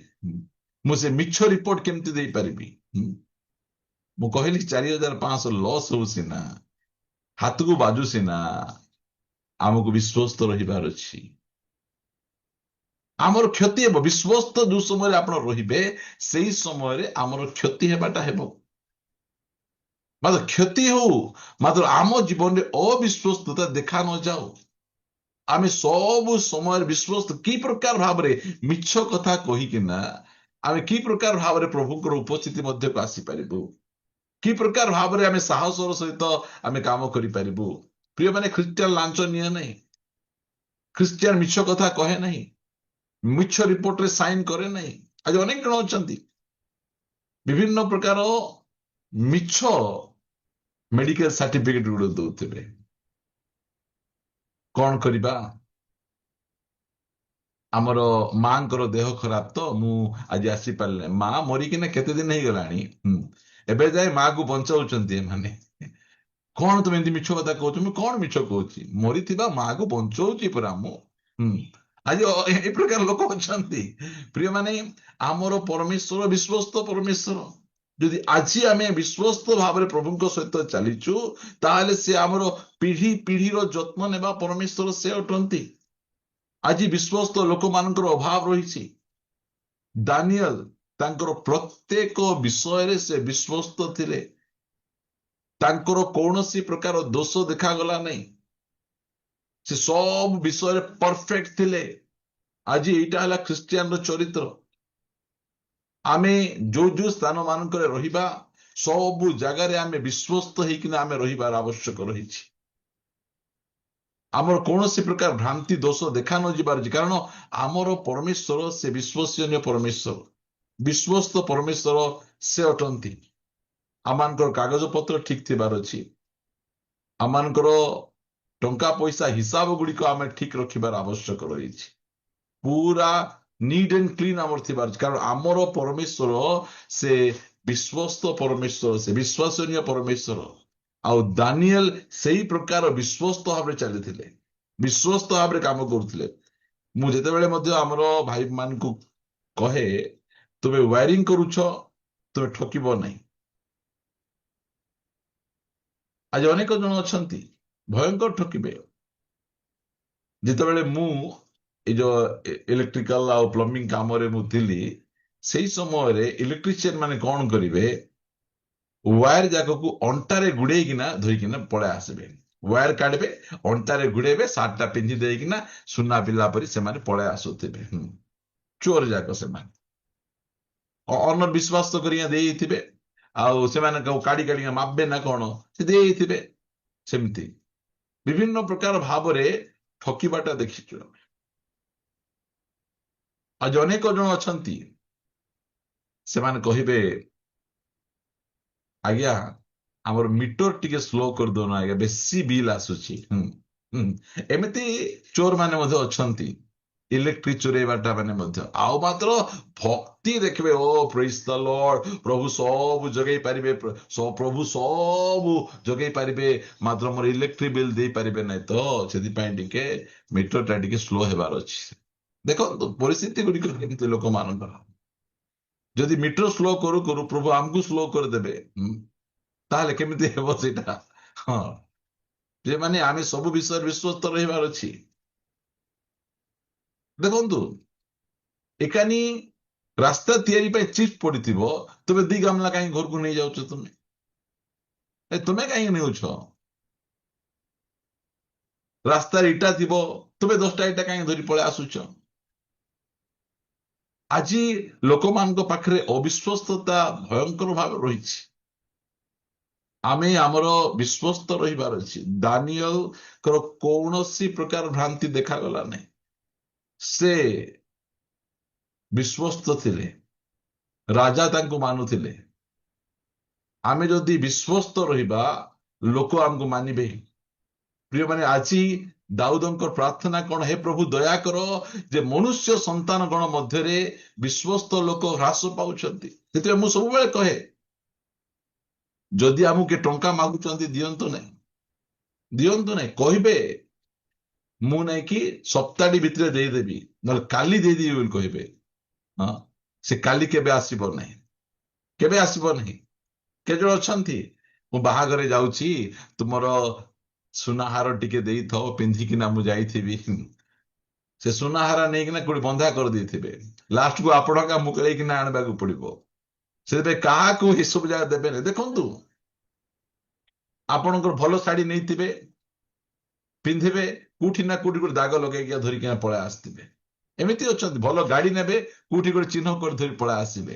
ମୁଁ ସେ ମିଛ ରିପୋର୍ଟ କେମିତି ଦେଇପାରିବି? ମୁଁ କହିଲି 4,500 ଲସ୍ ହଉ ସିନା, ହାତକୁ ବାଜୁ ସିନା, ଆମକୁ ବିଶ୍ୱସ୍ତ ରହିବାର ଅଛି। ଆମର କ୍ଷତି ହେବ। ବିଶ୍ୱସ୍ତ ଯୋଉ ସମୟରେ ଆପଣ ରହିବେ, ସେଇ ସମୟରେ ଆମର କ୍ଷତି ହେବାଟା ହେବ। ମାତ୍ର କ୍ଷତି ହଉ, ମାତ୍ର ଆମ ଜୀବନରେ ଅବିଶ୍ୱସ୍ତତା ଦେଖା ନଯାଉ। ଆମେ ସବୁ ସମୟରେ ବିଶ୍ୱସ୍ତ କି ପ୍ରକାର ଭାବରେ ମିଛ କଥା କହିକିନା ଆମେ କି ପ୍ରକାର ଭାବରେ ପ୍ରଭୁଙ୍କର ଉପସ୍ଥିତି ମଧ୍ୟକୁ ଆସିପାରିବୁ, କି ପ୍ରକାର ଭାବରେ ଆମେ ସାହସର ସହିତ ଆମେ କାମ କରିପାରିବୁ। ପ୍ରିୟମାନେ, ଖ୍ରୀଷ୍ଟିଆନ ଲାଞ୍ଚ ନିଏ ନାହିଁ, ଖ୍ରୀଷ୍ଟିଆନ ମିଛ କଥା କହେ ନାହିଁ, ମିଛ ରିପୋର୍ଟରେ ସାଇନ କରେ ନାହିଁ। ଆଜି ଅନେକ ଜଣ ଅଛନ୍ତି ବିଭିନ୍ନ ପ୍ରକାର ମିଛ ମେଡିକାଲ ସାର୍ଟିଫିକେଟ ଗୁଡିକ ଦଉଥିବେ। କଣ କରିବା? ଆମର ମାଙ୍କର ଦେହ ଖରାପ, ତ ମୁଁ ଆଜି ଆସିପାରିଲି। ମା ମରିକିନା କେତେ ଦିନ ହେଇଗଲାଣି, ଏବେ ଯାଏ ମାକୁ ବଞ୍ଚାଉଛନ୍ତି ଏମାନେ। କଣ ତୁମେ ଏମିତି ମିଛ କଥା କହୁଛ? ମୁଁ କଣ ମିଛ କହୁଛି? ମରିଥିବା ମାକୁ ବଞ୍ଚଉଛି ପରା ମୁଁ। ଆଜି ଏ ପ୍ରକାର ଲୋକ ଅଛନ୍ତି। ପ୍ରିୟମାନେ, ଆମର ପରମେଶ୍ୱର ବିଶ୍ୱସ୍ତ ପରମେଶ୍ୱର। ଯଦି ଆଜି ଆମେ ବିଶ୍ୱସ୍ତ ଭାବରେ ପ୍ରଭୁଙ୍କ ସହିତ ଚାଲିଛୁ, ତାହେଲେ ସେ ଆମର ପିଢି ପିଢିର ଯତ୍ନ ନେବା ପରମେଶ୍ୱର ସେ ଅଟନ୍ତି। ଆଜି ବିଶ୍ୱସ୍ତ ଲୋକମାନଙ୍କର ଅଭାବ ରହିଛି। ଦାନିଏଲ ତାଙ୍କର ପ୍ରତ୍ୟେକ ବିଷୟରେ ସେ ବିଶ୍ୱସ୍ତ ଥିଲେ। ତାଙ୍କର କୌଣସି ପ୍ରକାର ଦୋଷ ଦେଖାଗଲା ନାହିଁ। ସେ ସବୁ ବିଷୟରେ ପରଫେକ୍ଟ ଥିଲେ। ଆଜି ଏଇଟା ହେଲା ଖ୍ରୀଷ୍ଟିଆନର ଚରିତ୍ର। ଆମେ ଯୋଉ ଯୋଉ ସ୍ଥାନ ମାନଙ୍କରେ ରହିବା, ସବୁ ଜାଗାରେ ଆମେ ବିଶ୍ୱସ୍ତ ହେଇକିନା ଆମେ ରହିବାର ଆବଶ୍ୟକ ରହିଛି। ଆମର କୌଣସି ପ୍ରକାର ଭ୍ରାନ୍ତି ଦୋଷ ଦେଖା ନ ଯିବାର, କାରଣ ଆମର ପରମେଶ୍ୱର ସେ ବିଶ୍ୱସନୀୟ ପରମେଶ୍ୱର, ବିଶ୍ୱସ୍ତ ପରମେଶ୍ୱର ସେ ଅଟନ୍ତି। ଆମମାନଙ୍କର କାଗଜ ପତ୍ର ଠିକ ଥିବାର ଅଛି। ଆମମାନଙ୍କର ଟଙ୍କା ପଇସା ହିସାବ ଗୁଡିକ ଆମେ ଠିକ ରଖିବାର ଆବଶ୍ୟକ ରହିଛି। ପୁରା ନିଟ୍ ଆଣ୍ଡ କ୍ଲିନ୍ ଆମର ଥିବାର ଅଛି, କାରଣ ଆମର ପରମେଶ୍ୱର ସେ ବିଶ୍ୱସ୍ତ ପରମେଶ୍ୱର, ସେ ବିଶ୍ୱସନୀୟ ପରମେଶ୍ୱର। ଆଉ ଦାନିଏଲ ସେଇ ପ୍ରକାର ବିଶ୍ୱସ୍ତ ଭାବରେ ଚାଲିଥିଲେ, ବିଶ୍ୱସ୍ତ ଭାବରେ କାମ କରୁଥିଲେ। ମୁଁ ଯେତେବେଳେ ମଧ୍ୟ ଆମର ଭାଇ ମାନଙ୍କୁ କହେ, ତୁମେ ୱାରିଂ କରୁଛ, ତୁମେ ଠକିବ ନାହିଁ। ଆଜି ଅନେକ ଜଣ ଅଛନ୍ତି ଭୟଙ୍କର ଠକିବେ। ଯେତେବେଳେ ମୁଁ ଏଇ ଯୋଉ ଇଲେକ୍ଟ୍ରିକାଲ ଆଉ ପ୍ଲମ୍ବିଂ କାମରେ ମୁଁ ଥିଲି, ସେଇ ସମୟରେ ଇଲେକ୍ଟ୍ରିସିଆନ ମାନେ କଣ କରିବେ, ୱାୟାର ଯାକକୁ ଅଣ୍ଟାରେ ଗୁଡେଇକିନା ଧରିକିନା ପଳେଇ ଆସିବେ। ୱାୟାର କାଢିବେ, ଅଣ୍ଟାରେ ଗୁଡେଇବେ, ସାର୍ଟଟା ପିନ୍ଧି ଦେଇକିନା ସୁନା ପିଲା ପରି ସେମାନେ ପଳେଇ ଆସୁଥିବେ। ଚୋର ଯାକ ସେମାନେ ବିଶ୍ୱାସ କରିକି ଦେଇଥିବେ, ଆଉ ସେମାନେ କାଢି କାଢିକା ମାପବେ ନା କଣ, ସେ ଦେଇଥିବେ। ସେମିତି ବିଭିନ୍ନ ପ୍ରକାର ଭାବରେ ଠକିବାଟା ଦେଖିଛୁ ଆମେ। ଆଜି ଅନେକ ଜଣ ଅଛନ୍ତି, ସେମାନେ କହିବେ, ଆଜ୍ଞା ଆମର ମିଟର ଟିକେ ସ୍ଲୋ କରିଦଉନ ଆଜ୍ଞା, ବେଶୀ ବିଲ୍ ଆସୁଛି। ଏମିତି ଚୋର ମାନେ ମଧ୍ୟ ଅଛନ୍ତି, ଇଲେକ୍ଟ୍ରିକ ଚୋରେଇବାଟା ମାନେ ମଧ୍ୟ। ଆଉ ମାତ୍ର ଭକ୍ତି ଦେଖିବେ, ଓ ପ୍ରେଜ୍ ଦ ଲର୍ଡ, ପ୍ରଭୁ ସବୁ ଯୋଗେଇ ପାରିବେ, ପ୍ରଭୁ ସବୁ ଯୋଗେଇ ପାରିବେ, ମାତ୍ର ମୋର ଇଲେକ୍ଟ୍ରିକ ବିଲ୍ ଦେଇପାରିବେ ନାହିଁ, ତ ସେଥିପାଇଁ ଟିକେ ମିଟରଟା ଟିକେ ସ୍ଲୋ ହେବାର ଅଛି। ଦେଖନ୍ତୁ ପରିସ୍ଥିତି ଗୁଡ଼ିକ କେମିତି ଲୋକମାନଙ୍କର। ଯଦି ମିଟର ସ୍ଲୋ କରୁ କରୁ ପ୍ରଭୁ ଆମକୁ ସ୍ଲୋ କରିଦେବେ, ତାହେଲେ କେମିତି ହେବ ସେଇଟା? ହଁ, ଯେମାନେ ଆମେ ସବୁ ବିଷୟରେ ବିଶ୍ୱସ୍ତ ରହିବାର ଅଛି। ଦେଖନ୍ତୁ, ଏକାନି ରାସ୍ତା ତିଆରି ପାଇଁ ଚିଟ୍ ପଡିଥିବ, ତୁମେ 2 ଗାମଲା କାହିଁ ଘରକୁ ନେଇଯାଉଛ? ତୁମେ କାହିଁକି ନେଉଛ? ରାସ୍ତାରେ ଇଟା ଥିବ, ତୁମେ 10ଟା ଇଟା କାହିଁକି ଧରି ପଳେଇ ଆସୁଛ? ଆଜି ଲୋକମାନଙ୍କ ପାଖରେ ଅବିଶ୍ୱସ୍ତତା ଭୟଙ୍କର ଭାବେ ରହିଛି। ଆମେ ଆମର ବିଶ୍ୱସ୍ତ ରହିବାର ଅଛି। ଦାନିଏଲଙ୍କର କୌଣସି ପ୍ରକାର ଭ୍ରାନ୍ତି ଦେଖାଗଲା ନାହିଁ। ସେ ବିଶ୍ୱସ୍ତ ଥିଲେ, ରାଜା ତାଙ୍କୁ ମାନୁଥିଲେ। ଆମେ ଯଦି ବିଶ୍ୱସ୍ତ ରହିବା, ଲୋକ ଆମକୁ ମାନିବେ। ପ୍ରିୟମାନେ, ଆଜି ଦାଉଦଙ୍କ ପ୍ରାର୍ଥନା କଣ? ହେ ପ୍ରଭୁ ଦୟାକର, ଯେ ମନୁଷ୍ୟ ସନ୍ତାନ ଗଣ ମଧ୍ୟରେ ବିଶ୍ୱସ୍ତ ଲୋକ ହ୍ରାସ ପାଉଛନ୍ତି। ସେଥିପାଇଁ ମୁଁ ସବୁବେଳେ କହେ, ଯଦି ଆମକୁ କିଏ ଟଙ୍କା ମାଗୁଛନ୍ତି, ଦିଅନ୍ତୁ ନାହିଁ, ଦିଅନ୍ତୁ ନାହିଁ। କହିବେ ମୁଁ ନାଇକି ସପ୍ତାହଟି ଭିତରେ ଦେଇଦେବି, ନହେଲେ କାଲି ଦେଇଦେବି ବୋଲି କହିବେ। ହଁ, ସେ କାଲି କେବେ ଆସିବ ନାହିଁ, କେବେ ଆସିବ ନାହିଁ। କେତେ ଜଣ ଅଛନ୍ତି, ମୁଁ ବାହାଘରେ ଯାଉଛି, ତୁମର ସୁନାହାର ଟିକେ ଦେଇଥାଅ, ପିନ୍ଧିକିନା ମୁଁ ଯାଇଥିବି। ସେ ସୁନାହାର ନେଇକିନା କୋଉଠି ବନ୍ଧା କରିଦେଇଥିବେ, ଲାଷ୍ଟକୁ ଆପଣଙ୍କା ମୁକଳେଇକିନା ଆଣିବାକୁ ପଡିବ। ସେଥିପାଇଁ କାହାକୁ ଏସବୁ ଜାଗା ଦେବେନି। ଦେଖନ୍ତୁ, ଆପଣଙ୍କର ଭଲ ଶାଢୀ ନେଇଥିବେ, ପିନ୍ଧିବେ, କୋଉଠି ନା କୋଉଠି ଗୋଟେ ଦାଗ ଲଗେଇକି ଧରିକିନା ପଳେଇ ଆସିଥିବେ। ଏମିତି ଅଛନ୍ତି, ଭଲ ଗାଡି ନେବେ, କୋଉଠି ଗୋଟେ ଚିହ୍ନ କରି ଧରି ପଳେଇ ଆସିବେ।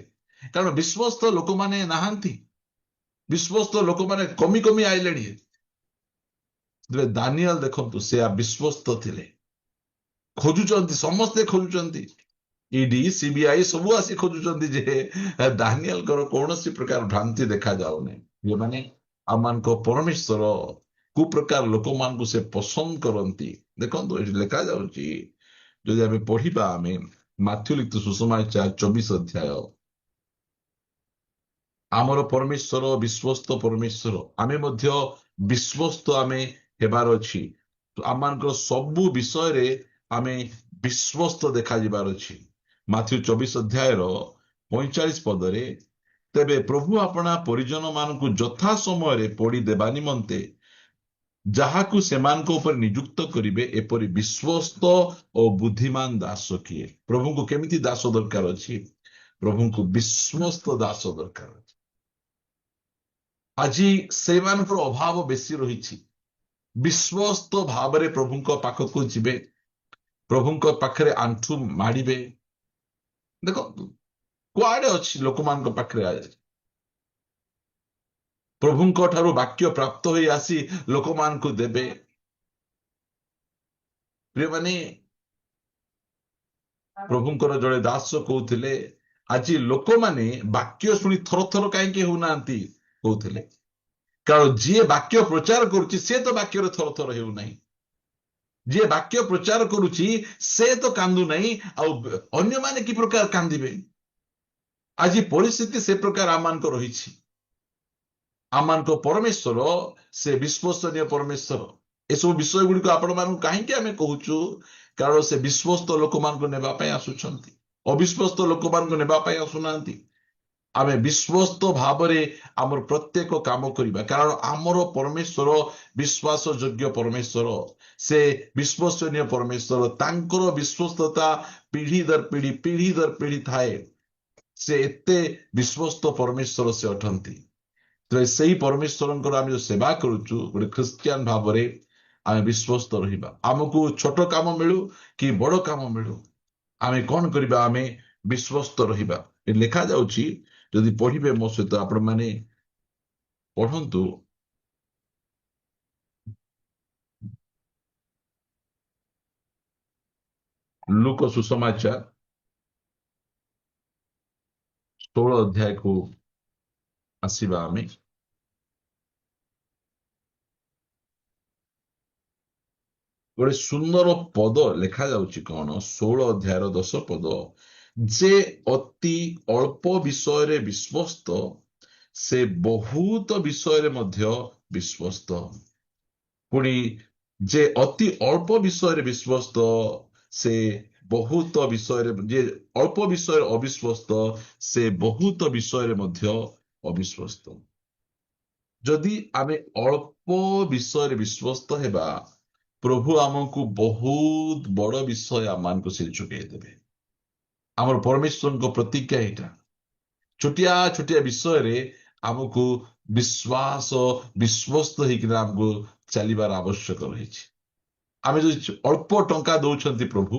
କାରଣ ବିଶ୍ୱସ୍ତ ଲୋକମାନେ ନାହାନ୍ତି, ବିଶ୍ୱସ୍ତ ଲୋକମାନେ କମି କମି ଆଇଲେଣି। ଦାନିଏଲ ଦେଖନ୍ତୁ, ସେ ବିଶ୍ୱସ୍ତ ଥିଲେ। ଖୋଜୁଛନ୍ତି, ସମସ୍ତେ ଖୋଜୁଛନ୍ତି, ଇଡି ସିବିଆଇ ସବୁ ଆସି ଖୋଜୁଛନ୍ତି ଯେ ଦାନିଏଲଙ୍କର କୌଣସି ପ୍ରକାର ଭ୍ରାନ୍ତି ଦେଖାଯାଉନି। ଯେଉଁମାନେ ଆମମାନଙ୍କ ପରମେଶ୍ୱର କୋଉ ପ୍ରକାର ଲୋକମାନଙ୍କୁ ସେ ପସନ୍ଦ କରନ୍ତି। ଦେଖନ୍ତୁ, ଏଠି ଲେଖା ଯାଉଛି, ଯଦି ଆମେ ପଢିବା, ଆମେ ମାଥ୍ୟୁ ଲିଖିତ ସୁସମାଚାର 24 ଅଧ୍ୟାୟ, ଆମର ପରମେଶ୍ୱର ବିଶ୍ୱସ୍ତ ପରମେଶ୍ୱର, ଆମେ ମଧ୍ୟ ବିଶ୍ୱସ୍ତ ଆମେ ହେବାର ଅଛି। ଆମମାନଙ୍କର ସବୁ ବିଷୟରେ ଆମେ ବିଶ୍ୱସ୍ତ ଦେଖାଯିବାର ଅଛି। ମାଥ୍ୟୁ 24 ଅଧ୍ୟାୟର 45 ପଦରେ, ତେବେ ପ୍ରଭୁ ଆପଣା ପରିଜନ ମାନଙ୍କୁ ଯଥା ସମୟରେ ପୋଡ଼ି ଦେବା ନିମନ୍ତେ ଯାହାକୁ ସେମାନଙ୍କ ଉପରେ ନିଯୁକ୍ତ କରିବେ ଏପରି ବିଶ୍ୱସ୍ତ ଓ ବୁଦ୍ଧିମାନ ଦାସ କିଏ? ପ୍ରଭୁଙ୍କୁ କେମିତି ଦାସ ଦରକାର ଅଛି? ପ୍ରଭୁଙ୍କୁ ବିଶ୍ୱସ୍ତ ଦାସ ଦରକାର ଅଛି। ଆଜି ସେମାନଙ୍କର ଅଭାବ ବେଶୀ ରହିଛି। ବିଶ୍ୱସ୍ତ ଭାବରେ ପ୍ରଭୁଙ୍କ ପାଖକୁ ଯିବେ, ପ୍ରଭୁଙ୍କ ପାଖରେ ଆଣ୍ଠୁ ମାଡ଼ିବେ। ଦେଖନ୍ତୁ କୁଆଡେ ଅଛି ଲୋକମାନଙ୍କ ପାଖରେ ଆଜି ପ୍ରଭୁଙ୍କ ଠାରୁ ବାକ୍ୟ ପ୍ରାପ୍ତ ହୋଇ ଆସି ଲୋକମାନଙ୍କୁ ଦେବେ। ପ୍ରିୟମାନେ, ପ୍ରଭୁଙ୍କର ଜଣେ ଦାସ କହୁଥିଲେ, ଆଜି ଲୋକମାନେ ବାକ୍ୟ ଶୁଣି ଥରଥର କାହିଁକି ହଉନାହାନ୍ତି? କହୁଥିଲେ କାରଣ ଯିଏ ବାକ୍ୟ ପ୍ରଚାର କରୁଛି ସେ ତ ବାକ୍ୟରେ ଥରଥର ହେଉନାହିଁ। ଯିଏ ବାକ୍ୟ ପ୍ରଚାର କରୁଛି ସେ ତ କାନ୍ଦୁ ନାହିଁ, ଆଉ ଅନ୍ୟମାନେ କି ପ୍ରକାର କାନ୍ଦିବେ? ଆଜି ପରିସ୍ଥିତି ସେ ପ୍ରକାର ଆମମାନଙ୍କ ରହିଛି। ଆମମାନଙ୍କ ପରମେଶ୍ୱର ସେ ବିଶ୍ୱସନୀୟ ପରମେଶ୍ୱର। ଏସବୁ ବିଷୟ ଗୁଡିକ ଆପଣମାନଙ୍କୁ କାହିଁକି ଆମେ କହୁଛୁ? କାରଣ ସେ ବିଶ୍ୱସ୍ତ ଲୋକମାନଙ୍କୁ ନେବା ପାଇଁ ଆସୁଛନ୍ତି, ଅବିଶ୍ୱସ୍ତ ଲୋକମାନଙ୍କୁ ନେବା ପାଇଁ ଆସୁନାହାନ୍ତି। ଆମେ ବିଶ୍ୱସ୍ତ ଭାବରେ ଆମର ପ୍ରତ୍ୟେକ କାମ କରିବା, କାରଣ ଆମର ପରମେଶ୍ୱର ବିଶ୍ୱାସ ଯୋଗ୍ୟ ପରମେଶ୍ୱର, ସେ ବିଶ୍ୱସନୀୟ ପରମେଶ୍ୱର। ତାଙ୍କର ବିଶ୍ୱସ୍ତତା ପିଢି ଦର ପିଢି, ପିଢି ଦର ପିଢି ଥାଏ। ସେ ଏତେ ବିଶ୍ୱସ୍ତ ପରମେଶ୍ୱର ସେ ଅଟନ୍ତି। ତେବେ ସେଇ ପରମେଶ୍ୱରଙ୍କର ଆମେ ଯୋଉ ସେବା କରୁଛୁ ଗୋଟେ ଖ୍ରୀଷ୍ଟିଆନ ଭାବରେ, ଆମେ ବିଶ୍ୱସ୍ତ ରହିବା। ଆମକୁ ଛୋଟ କାମ ମିଳୁ କି ବଡ କାମ ମିଳୁ, ଆମେ କଣ କରିବା? ଆମେ ବିଶ୍ୱସ୍ତ ରହିବା। ଲେଖା ଯାଉଛି, ଯଦି ପଢିବେ ମୋ ସହିତ ଆପଣମାନେ ପଢନ୍ତୁ, ଲୁକ ସୁସମାଚାର 16 ଅଧ୍ୟାୟକୁ ଆସିବା ଆମେ। ଗୋଟେ ସୁନ୍ଦର ପଦ ଲେଖା ଯାଉଛି, କଣ? 16 ଅଧ୍ୟାୟର 10 ପଦ, ଯେ ଅତି ଅଳ୍ପ ବିଷୟରେ ବିଶ୍ୱସ୍ତ ସେ ବହୁତ ବିଷୟରେ ମଧ୍ୟ ବିଶ୍ୱସ୍ତ। ପୁଣି ଯେ ଅତି ଅଳ୍ପ ବିଷୟରେ ବିଶ୍ୱସ୍ତ ସେ ବହୁତ ବିଷୟରେ, ଯେ ଅଳ୍ପ ବିଷୟରେ ଅବିଶ୍ୱସ୍ତ ସେ ବହୁତ ବିଷୟରେ ମଧ୍ୟ ଅବିଶ୍ୱସ୍ତ। ଯଦି ଆମେ ଅଳ୍ପ ବିଷୟରେ ବିଶ୍ୱସ୍ତ ହେବା, ପ୍ରଭୁ ଆମକୁ ବହୁତ ବଡ ବିଷୟ ଆମମାନଙ୍କୁ ସେ ଯୋଗାଇ ଦେବେ। ଆମର ପରମେଶ୍ୱରଙ୍କ ପ୍ରତିଜ୍ଞା ଏଇଟା। ଛୋଟିଆ ଛୋଟିଆ ବିଷୟରେ ଆମକୁ ବିଶ୍ୱସ୍ତ ହେଇକିନା ଆମକୁ ଚାଲିବାର ଆବଶ୍ୟକ ରହିଛି। ଆମେ ଯଦି ଅଳ୍ପ ଟଙ୍କା ଦଉଛନ୍ତି ପ୍ରଭୁ,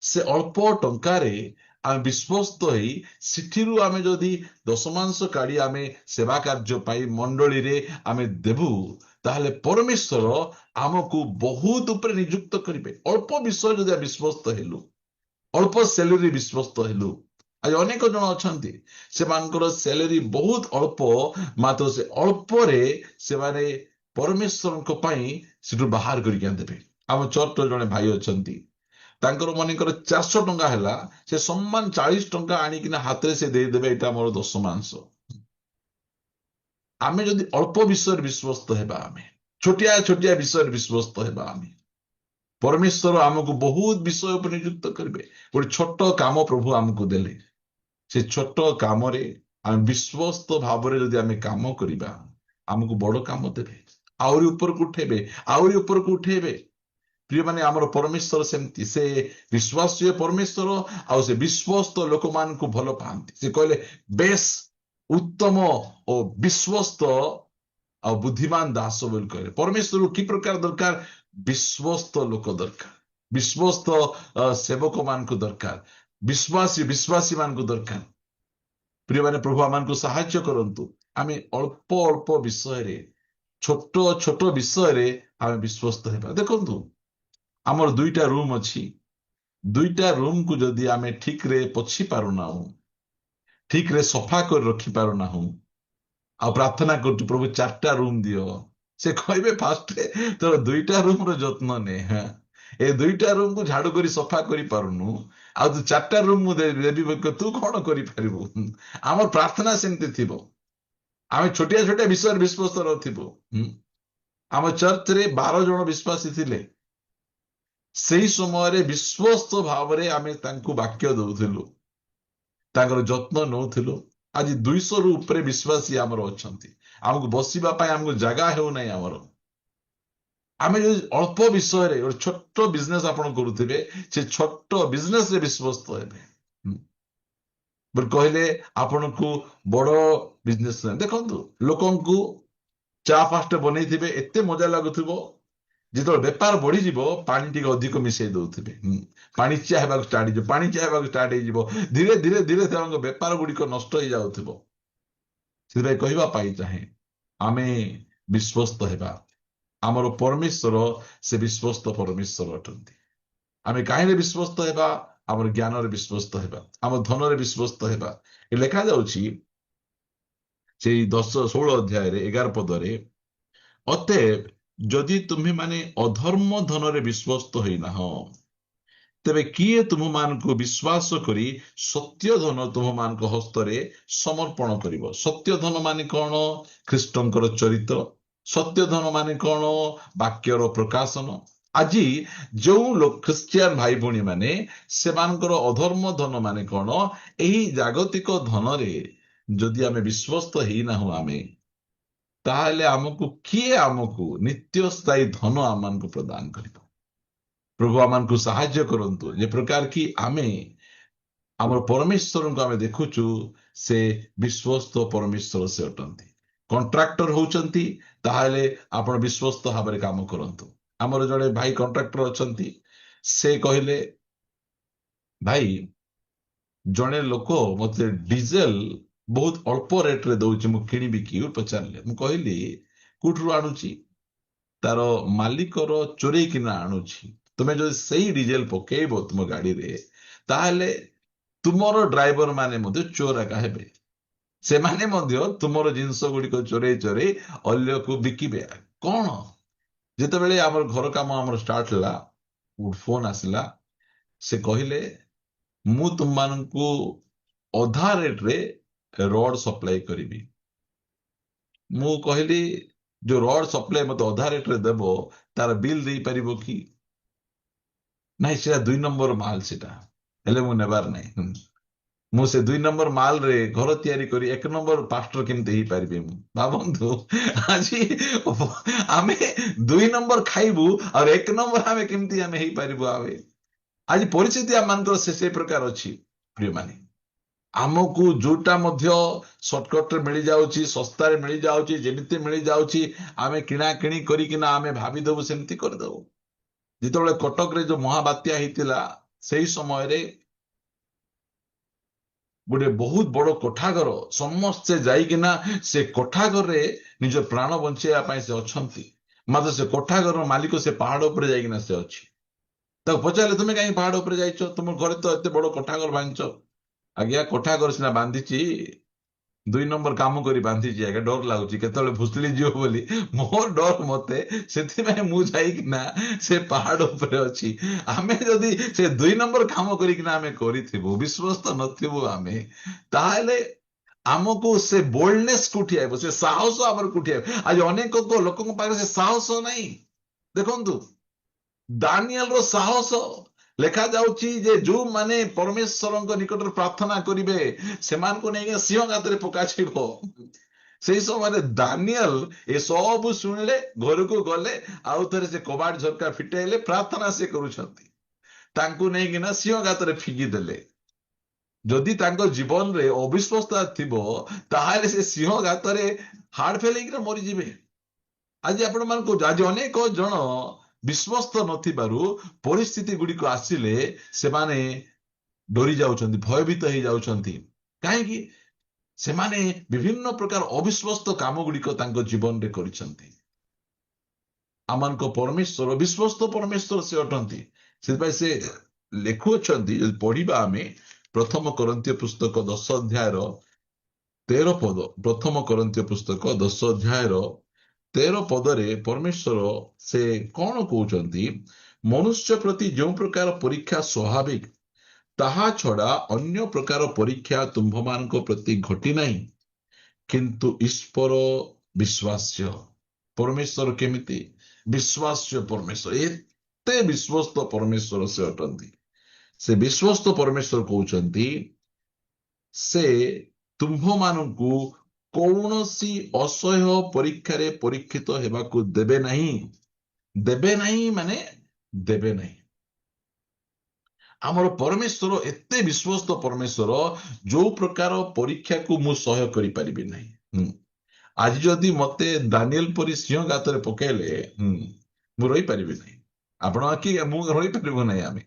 ସେ ଅଳ୍ପ ଟଙ୍କାରେ ଆମେ ବିଶ୍ୱସ୍ତ ହେଇ ସେଠିରୁ ଆମେ ଯଦି ଦଶମାଂଶ କାଢି ଆମେ ସେବା କାର୍ଯ୍ୟ ପାଇଁ ମଣ୍ଡଳୀରେ ଆମେ ଦେବୁ, ତାହେଲେ ପରମେଶ୍ୱର ଆମକୁ ବହୁତ ଉପରେ ନିଯୁକ୍ତ କରିବେ। ଅଳ୍ପ ବିଷୟ ଯଦି ଆମେ ବିଶ୍ୱସ୍ତ ହେଲୁ, ଅଳ୍ପ ସେଲେରୀ ବିଶ୍ୱସ୍ତ ହେଲୁ। ଆଜି ଅନେକ ଜଣ ଅଛନ୍ତି, ସେମାନଙ୍କର ସେଲେରୀ ବହୁତ ଅଳ୍ପ, ମାତ୍ର ସେ ଅଳ୍ପରେ ସେମାନେ ପରମେଶ୍ୱରଙ୍କ ପାଇଁ ସେଠୁ ବାହାର କରିକି ଦେବେ। ଆମ ଚର୍ଚ୍ଚର ଜଣେ ଭାଇ ଅଛନ୍ତି, ତାଙ୍କର ମନେକର 400 ଟଙ୍କା ହେଲା, ସେ ସମାନ 40 ଟଙ୍କା ଆଣିକିନା ହାତରେ ସେ ଦେଇଦେବେ, ଏଇଟା ଆମର ଦଶମାଂଶ। ଆମେ ଯଦି ଅଳ୍ପ ବିଷୟରେ ବିଶ୍ୱସ୍ତ ହେବା, ଆମେ ଛୋଟିଆ ଛୋଟିଆ ବିଷୟରେ ବିଶ୍ୱସ୍ତ ହେବା, ଆମେ ପରମେଶ୍ୱର ଆମକୁ ବହୁତ ବିଷୟ ଉପରେ ନିଯୁକ୍ତ କରିବେ। ଗୋଟେ ଛୋଟ କାମ ପ୍ରଭୁ ଆମକୁ ଦେଲେ, ସେ ଛୋଟ କାମରେ ଆମେ ବିଶ୍ୱସ୍ତ ଭାବରେ ଯଦି ଆମେ କାମ କରିବା, ଆମକୁ ବଡ କାମ ଦେବେ, ଆହୁରି ଉପରକୁ ଉଠେଇବେ, ଆହୁରି ଉପରକୁ ଉଠେଇବେ। ପ୍ରିୟମାନେ, ଆମର ପରମେଶ୍ୱର ସେମିତି, ସେ ବିଶ୍ୱାସୀୟ ପରମେଶ୍ୱର, ଆଉ ସେ ବିଶ୍ୱସ୍ତ ଲୋକମାନଙ୍କୁ ଭଲ ପାଆନ୍ତି। ସେ କହିଲେ, ବେଶ ଉତ୍ତମ ଓ ବିଶ୍ୱସ୍ତ ଆଉ ବୁଦ୍ଧିମାନ ଦାସ ବୋଲି କହିଲେ। ପରମେଶ୍ୱରକୁ କି ପ୍ରକାର ଦରକାର? ବିଶ୍ୱସ୍ତ ଲୋକ ଦରକାର, ବିଶ୍ୱସ୍ତ ସେବକ ମାନଙ୍କୁ ଦରକାର, ବିଶ୍ୱାସୀ ମାନଙ୍କୁ ଦରକାର। ପ୍ରିୟମାନେ, ପ୍ରଭୁ ଆମମାନଙ୍କୁ ସାହାଯ୍ୟ କରନ୍ତୁ। ଆମେ ଅଳ୍ପ ଅଳ୍ପ ବିଷୟରେ, ଛୋଟ ଛୋଟ ବିଷୟରେ ଆମେ ବିଶ୍ୱସ୍ତ ହେବା। ଦେଖନ୍ତୁ, ଆମର 2ଟା ରୁମ୍ ଅଛି। 2ଟା ରୁମକୁ ଯଦି ଆମେ ଠିକରେ ପୋଛି ପାରୁନାହୁଁ, ଠିକରେ ସଫା କରି ରଖି ପାରୁନାହୁଁ, ଆଉ ପ୍ରାର୍ଥନା କରୁଛୁ ପ୍ରଭୁ 4ଟା ରୁମ୍ ଦିଅ, ସେ କହିବେ ଫାଷ୍ଟ ତୋର 2ଟା ରୁମର ଯତ୍ନ ନେ। ଏ 2ଟା ରୁମକୁ ଝାଡୁ କରି ସଫା କରିପାରୁନୁ, ଆଉ ତୁ 4ଟା ରୁମ୍ ମୁଁ ଦେବି, ତୁ କଣ କରିପାରିବୁ? ଆମର ପ୍ରାର୍ଥନା ସେମିତି ଥିବ। ଆମେ ଛୋଟିଆ ଛୋଟିଆ ବିଷୟରେ ବିଶ୍ୱସ୍ତ ନଥିବୁ। ଆମ ଚର୍ଚ୍ଚରେ 12 ଜଣ ବିଶ୍ୱାସୀ ଥିଲେ। ସେହି ସମୟରେ ବିଶ୍ୱସ୍ତ ଭାବରେ ଆମେ ତାଙ୍କୁ ବାକ୍ୟ ଦଉଥିଲୁ, ତାଙ୍କର ଯତ୍ନ ନଉଥିଲୁ। ଆଜି 200ରୁ ଉପରେ ବିଶ୍ୱାସୀ ଆମର ଅଛନ୍ତି। ଆମକୁ ବସିବା ପାଇଁ ଆମକୁ ଜାଗା ହେଉନାହିଁ ଆମର। ଆମେ ଯଦି ଅଳ୍ପ ବିଷୟରେ ଗୋଟେ ଛୋଟ ବିଜନେସ ଆପଣ କରୁଥିବେ, ସେ ଛୋଟ ବିଜନେସ ରେ ବିଶ୍ୱସ୍ତ ହେବେ। କହିଲେ ଆପଣଙ୍କୁ ବଡ ବିଜନେସ ଦେଖନ୍ତୁ, ଲୋକଙ୍କୁ ଚା ଫାଷ୍ଟ ବନେଇଥିବେ, ଏତେ ମଜା ଲାଗୁଥିବ, ଯେତେବେଳେ ବେପାର ବଢିଯିବ ପାଣି ଟିକେ ଅଧିକ ମିଶେଇ ଦଉଥିବେ, ପାଣି ଚିଆ ହେବାକୁ ଷ୍ଟାର୍ଟ ହେଇଯିବ, ପାଣି ଚିଆ ହେବାକୁ ଷ୍ଟାର୍ଟ ହେଇଯିବ, ଧୀରେ ଧୀରେ ଧୀରେ ସେମାନଙ୍କ ବେପାର ଗୁଡିକ ନଷ୍ଟ ହେଇଯାଉଥିବ। ସେଥିପାଇଁ କହିବା ପାଇଁ ଚାହେଁ, ଆମେ ବିଶ୍ୱସ୍ତ ହେବା। ଆମର ପରମେଶ୍ୱର ସେ ବିଶ୍ୱସ୍ତ ପରମେଶ୍ୱର ଅଟନ୍ତି। ଆମେ କାହିଁରେ ବିଶ୍ୱସ୍ତ ହେବା? ଆମର ଜ୍ଞାନରେ ବିଶ୍ୱସ୍ତ ହେବା, ଆମ ଧନରେ ବିଶ୍ୱସ୍ତ ହେବା। ଏ ଲେଖାଯାଉଛି ସେଇ 16 ଅଧ୍ୟାୟରେ 11 ପଦରେ, ଅତଏବ ଯଦି ତୁମ୍ଭେମାନେ ଅଧର୍ମ ଧନରେ ବିଶ୍ୱସ୍ତ ହୋଇନାହ, ତେବେ କିଏ ତୁମମାନଙ୍କୁ ବିଶ୍ୱାସ କରି ସତ୍ୟ ଧନ ତୁମମାନଙ୍କ ହସ୍ତରେ ସମର୍ପଣ କରିବ? ସତ୍ୟ ଧନ ମାନେ କଣ? ଖ୍ରୀଷ୍ଟଙ୍କର ଚରିତ୍ର। ସତ୍ୟ ଧନ ମାନେ କଣ? ବାକ୍ୟର ପ୍ରକାଶନ। ଆଜି ଯୋଉ ଖ୍ରୀଷ୍ଟିଆନ ଭାଇ ଭଉଣୀ ମାନେ, ସେମାନଙ୍କର ଅଧର୍ମ ଧନ ମାନେ କଣ? ଏହି ଜାଗତିକ ଧନରେ ଯଦି ଆମେ ବିଶ୍ୱସ୍ତ ହେଇନାହୁଁ ଆମେ, ତାହେଲେ କିଏ ଆମକୁ ନିତ୍ୟ ସ୍ଥାୟୀ ଧନ ଆମମାନଙ୍କୁ ପ୍ରଦାନ କରିବ? ପ୍ରଭୁ ଆମମାନଙ୍କୁ ସାହାଯ୍ୟ କରନ୍ତୁ, ଯେ ପ୍ରକାର କି ଆମେ ଆମର ପରମେଶ୍ୱରଙ୍କୁ ଆମେ ଦେଖୁଛୁ, ସେ ବିଶ୍ୱସ୍ତ ପରମେଶ୍ୱର ସେ ଅଟନ୍ତି। କଣ୍ଟ୍ରାକ୍ଟର ହଉଛନ୍ତି, ତାହେଲେ ଆପଣ ବିଶ୍ୱସ୍ତ ଭାବରେ କାମ କରନ୍ତୁ। ଆମର ଜଣେ ଭାଇ କଣ୍ଟ୍ରାକ୍ଟର ଅଛନ୍ତି, ସେ କହିଲେ, ଭାଇ ଜଣେ ଲୋକ ମତେ ଡିଜେଲ ବହୁତ ଅଳ୍ପ ରେଟରେ ଦଉଛି, ମୁଁ କିଣିବି କି? ପଚାରିଲେ। ମୁଁ କହିଲି, କୋଉଠୁ ଆଣୁଛି? ତାର ମାଲିକର ଚୋରେଇକିନା ଆଣୁଛି। ତୁମେ ଯଦି ସେଇ ଡିଜେଲ ପକେଇବ ତୁମ ଗାଡିରେ, ତାହେଲେ ତୁମର ଡ୍ରାଇଭର ମାନେ ମଧ୍ୟ ଚୋର ଏକା ହେବେ। ସେମାନେ ମଧ୍ୟ ତୁମର ଜିନିଷ ଗୁଡିକ ଚୋରେଇ ଚୋରେଇ ଅନ୍ୟକୁ ବିକିବେ। କଣ? ଯେତେବେଳେ ଆମର ଘର କାମ ଆମର ଷ୍ଟାର୍ଟ ହେଲା, ଫୋନ ଆସିଲା, ସେ କହିଲେ, ମୁଁ ତୁମମାନଙ୍କୁ ଅଧା ରେଟରେ ରଡ ସପ୍ଲାଇ କରିବି। ମୁଁ କହିଲି, ଯୋଉ ରଡ ସପ୍ଲାଇ ମତେ ଅଧା ରେଟରେ ଦେବ, ତାର ବିଲ୍ ଦେଇପାରିବ କି? ନାଇଁ, ସେଟା 2 ନମ୍ବର ମାଲ, ସେଟା ହେଲେ ମୁଁ ନେବାର ନାହିଁ। ମୁଁ ସେ 2 ନମ୍ବର ମାଲରେ ଘର ତିଆରି କରି 1 ନମ୍ବର ପାଷ୍ଟର କେମିତି ହେଇପାରିବି? ମୁଁ ଭାବନ୍ତୁ, ଆଜି ଆମେ 2 ନମ୍ବର ଖାଇବୁ, ଆଉ 1 ନମ୍ବର ଆମେ କେମିତି ଆମେ ହେଇପାରିବୁ? ଆଜି ପରିସ୍ଥିତି ଆମମାନଙ୍କର ସେ ପ୍ରକାର ଅଛି। ପ୍ରିୟମାନେ, ଆମକୁ ଯୋଉଟା ମଧ୍ୟ ସର୍ଟକଟରେ ମିଳିଯାଉଛି, ଶସ୍ତାରେ ମିଳିଯାଉଛି, ଯେମିତି ମିଳିଯାଉଛି, ଆମେ କିଣା କିଣି କରିକିନା ଆମେ ଭାବିଦବୁ ସେମିତି କରିଦବୁ। ଯେତେବେଳେ କଟକରେ ଯୋଉ ମହାବାତ୍ୟା ହେଇଥିଲା, ସେଇ ସମୟରେ ଗୋଟେ ବହୁତ ବଡ କୋଠାଘର, ସମସ୍ତେ ଯାଇକିନା ସେ କୋଠାଘରରେ ନିଜ ପ୍ରାଣ ବଞ୍ଚେଇବା ପାଇଁ ସେ ଅଛନ୍ତି। ମାତ୍ର ସେ କୋଠାଘରର ମାଲିକ ସେ ପାହାଡ ଉପରେ ଯାଇକିନା ସେ ଅଛି। ତାକୁ ପଚାରିଲେ, ତୁମେ କାହିଁକି ପାହାଡ ଉପରେ ଯାଇଛ? ତୁମ ଘରେ ତ ଏତେ ବଡ କୋଠାଘର ବାନ୍ଧିଛ। ଆଜ୍ଞା, କୋଠାଘର ସିନା ବାନ୍ଧିଛି, 2 ନମ୍ବର କାମ କରି ବାନ୍ଧିଛି ଆଜ୍ଞା, ଡର ଲାଗୁଛି କେତେବେଳେ ଭୁଷୁଡି ଯିବ ବୋଲି, ମୋର ଡର ମତେ। ସେଥିପାଇଁ ମୁଁ ଯାଇକିନା ସେ ପାହାଡ ଉପରେ ଅଛି। ଆମେ ଯଦି ସେ 2 ନମ୍ବର କାମ କରିକିନା ଆମେ କରିଥିବୁ, ବିଶ୍ୱସ୍ତ ନଥିବୁ ଆମେ, ତାହେଲେ ଆମକୁ ସେ ବୋଲ୍ଡନେସ୍ କୋଉଠି ଆଇବ? ସେ ସାହସ ଆମର କୋଉଠି ଆଇବ? ଆଜି ଅନେକ ଲୋକଙ୍କ ପାଖରେ ସେ ସାହସ ନାହିଁ। ଦେଖନ୍ତୁ, ଦାନିଏଲର ସାହସ ଲେଖାଯାଉଛି ଯେ ଯୋଉମାନେ ପରମେଶ୍ୱରଙ୍କ ନିକଟରେ ପ୍ରାର୍ଥନା କରିବେ, ସେମାନଙ୍କୁ ନେଇକି ସିଂହ ଗାତରେ ପକାଯିବ। ସେଇ ସମୟରେ ଦାନିଏଲ ଏସବୁ ଶୁଣିଲେ, ଘରକୁ ଗଲେ, ଆଉ ଥରେ ସେ କବାଟ ଝରକା ଫିଟେଇଲେ, ପ୍ରାର୍ଥନା ସେ କରୁଛନ୍ତି, ତାଙ୍କୁ ନେଇକିନା ସିଂହ ଗାତରେ ଫିଙ୍ଗି ଦେଲେ। ଯଦି ତାଙ୍କ ଜୀବନରେ ଅବିଶ୍ୱସ୍ତତା ଥିବ, ତାହେଲେ ସେ ସିଂହ ଗାତରେ ହାର୍ଟ ଫେଲ ହେଇକିନା ମରିଯିବେ। ଆଜି ଆପଣମାନଙ୍କୁ କହୁଛି, ଆଜି ଅନେକ ଜଣ ବିଶ୍ୱସ୍ତ ନଥିବାରୁ ପରିସ୍ଥିତି ଗୁଡିକ ଆସିଲେ ସେମାନେ ଡରି ଯାଉଛନ୍ତି, ଭୟଭୀତ ହେଇଯାଉଛନ୍ତି। କାହିଁକି? ସେମାନେ ବିଭିନ୍ନ ପ୍ରକାର ଅବିଶ୍ୱସ୍ତ କାମ ଗୁଡିକ ତାଙ୍କ ଜୀବନରେ କରିଛନ୍ତି। ଆମମାନଙ୍କ ପରମେଶ୍ୱର ବିଶ୍ୱସ୍ତ ପରମେଶ୍ୱର ସେ ଅଟନ୍ତି। ସେଥିପାଇଁ ସେ ଲେଖୁଅଛନ୍ତି, ଯଦି ପଢିବା ଆମେ ପ୍ରଥମ କରନ୍ତୀୟ ପୁସ୍ତକ 10 ଅଧ୍ୟାୟର 13 ପଦ, ପ୍ରଥମ କରନ୍ତୀୟ ପୁସ୍ତକ 10 ଅଧ୍ୟାୟର 13 ପଦରେ ପରମେଶ୍ୱର ସେ କଣ କହୁଛନ୍ତି? ମନୁଷ୍ୟ ପ୍ରତି ଯେଉଁ ପ୍ରକାର ପରୀକ୍ଷା ସ୍ୱାଭାବିକ, ତାହା ଛଡା ଅନ୍ୟ ପ୍ରକାର ପରୀକ୍ଷା ତୁମ୍ଭମାନଙ୍କ ପ୍ରତି ଘଟି ନାହିଁ, କିନ୍ତୁ ଈଶ୍ୱର ବିଶ୍ୱାସ୍ୟ। ପରମେଶ୍ୱର କେମିତି ବିଶ୍ୱାସ୍ୟ? ପରମେଶ୍ୱର ଏତେ ବିଶ୍ୱସ୍ତ ପରମେଶ୍ୱର ସେ ଅଟନ୍ତି। ସେ ବିଶ୍ୱସ୍ତ ପରମେଶ୍ୱର କହୁଛନ୍ତି, ସେ ତୁମ୍ଭମାନଙ୍କୁ କୌଣସି ଅସହ୍ୟ ପରୀକ୍ଷାରେ ପରୀକ୍ଷିତ ହେବାକୁ ଦେବେ ନାହିଁ, ଦେବେ ନାହିଁ ମାନେ ଦେବେ ନାହିଁ। ଆମର ପରମେଶ୍ୱର ଏତେ ବିଶ୍ୱସ୍ତ ପରମେଶ୍ୱର, ଯୋଉ ପ୍ରକାର ପରୀକ୍ଷାକୁ ମୁଁ ସହ୍ୟ କରିପାରିବି ନାହିଁ। ଆଜି ଯଦି ମତେ ଦାନିଏଲ ପରି ସିଂହ ଗାତରେ ପକେଇଲେ ମୁଁ ରହିପାରିବି ନାହିଁ। ଆପଣ କି ମୁଁ ରହିପାରିବୁ ନାହିଁ।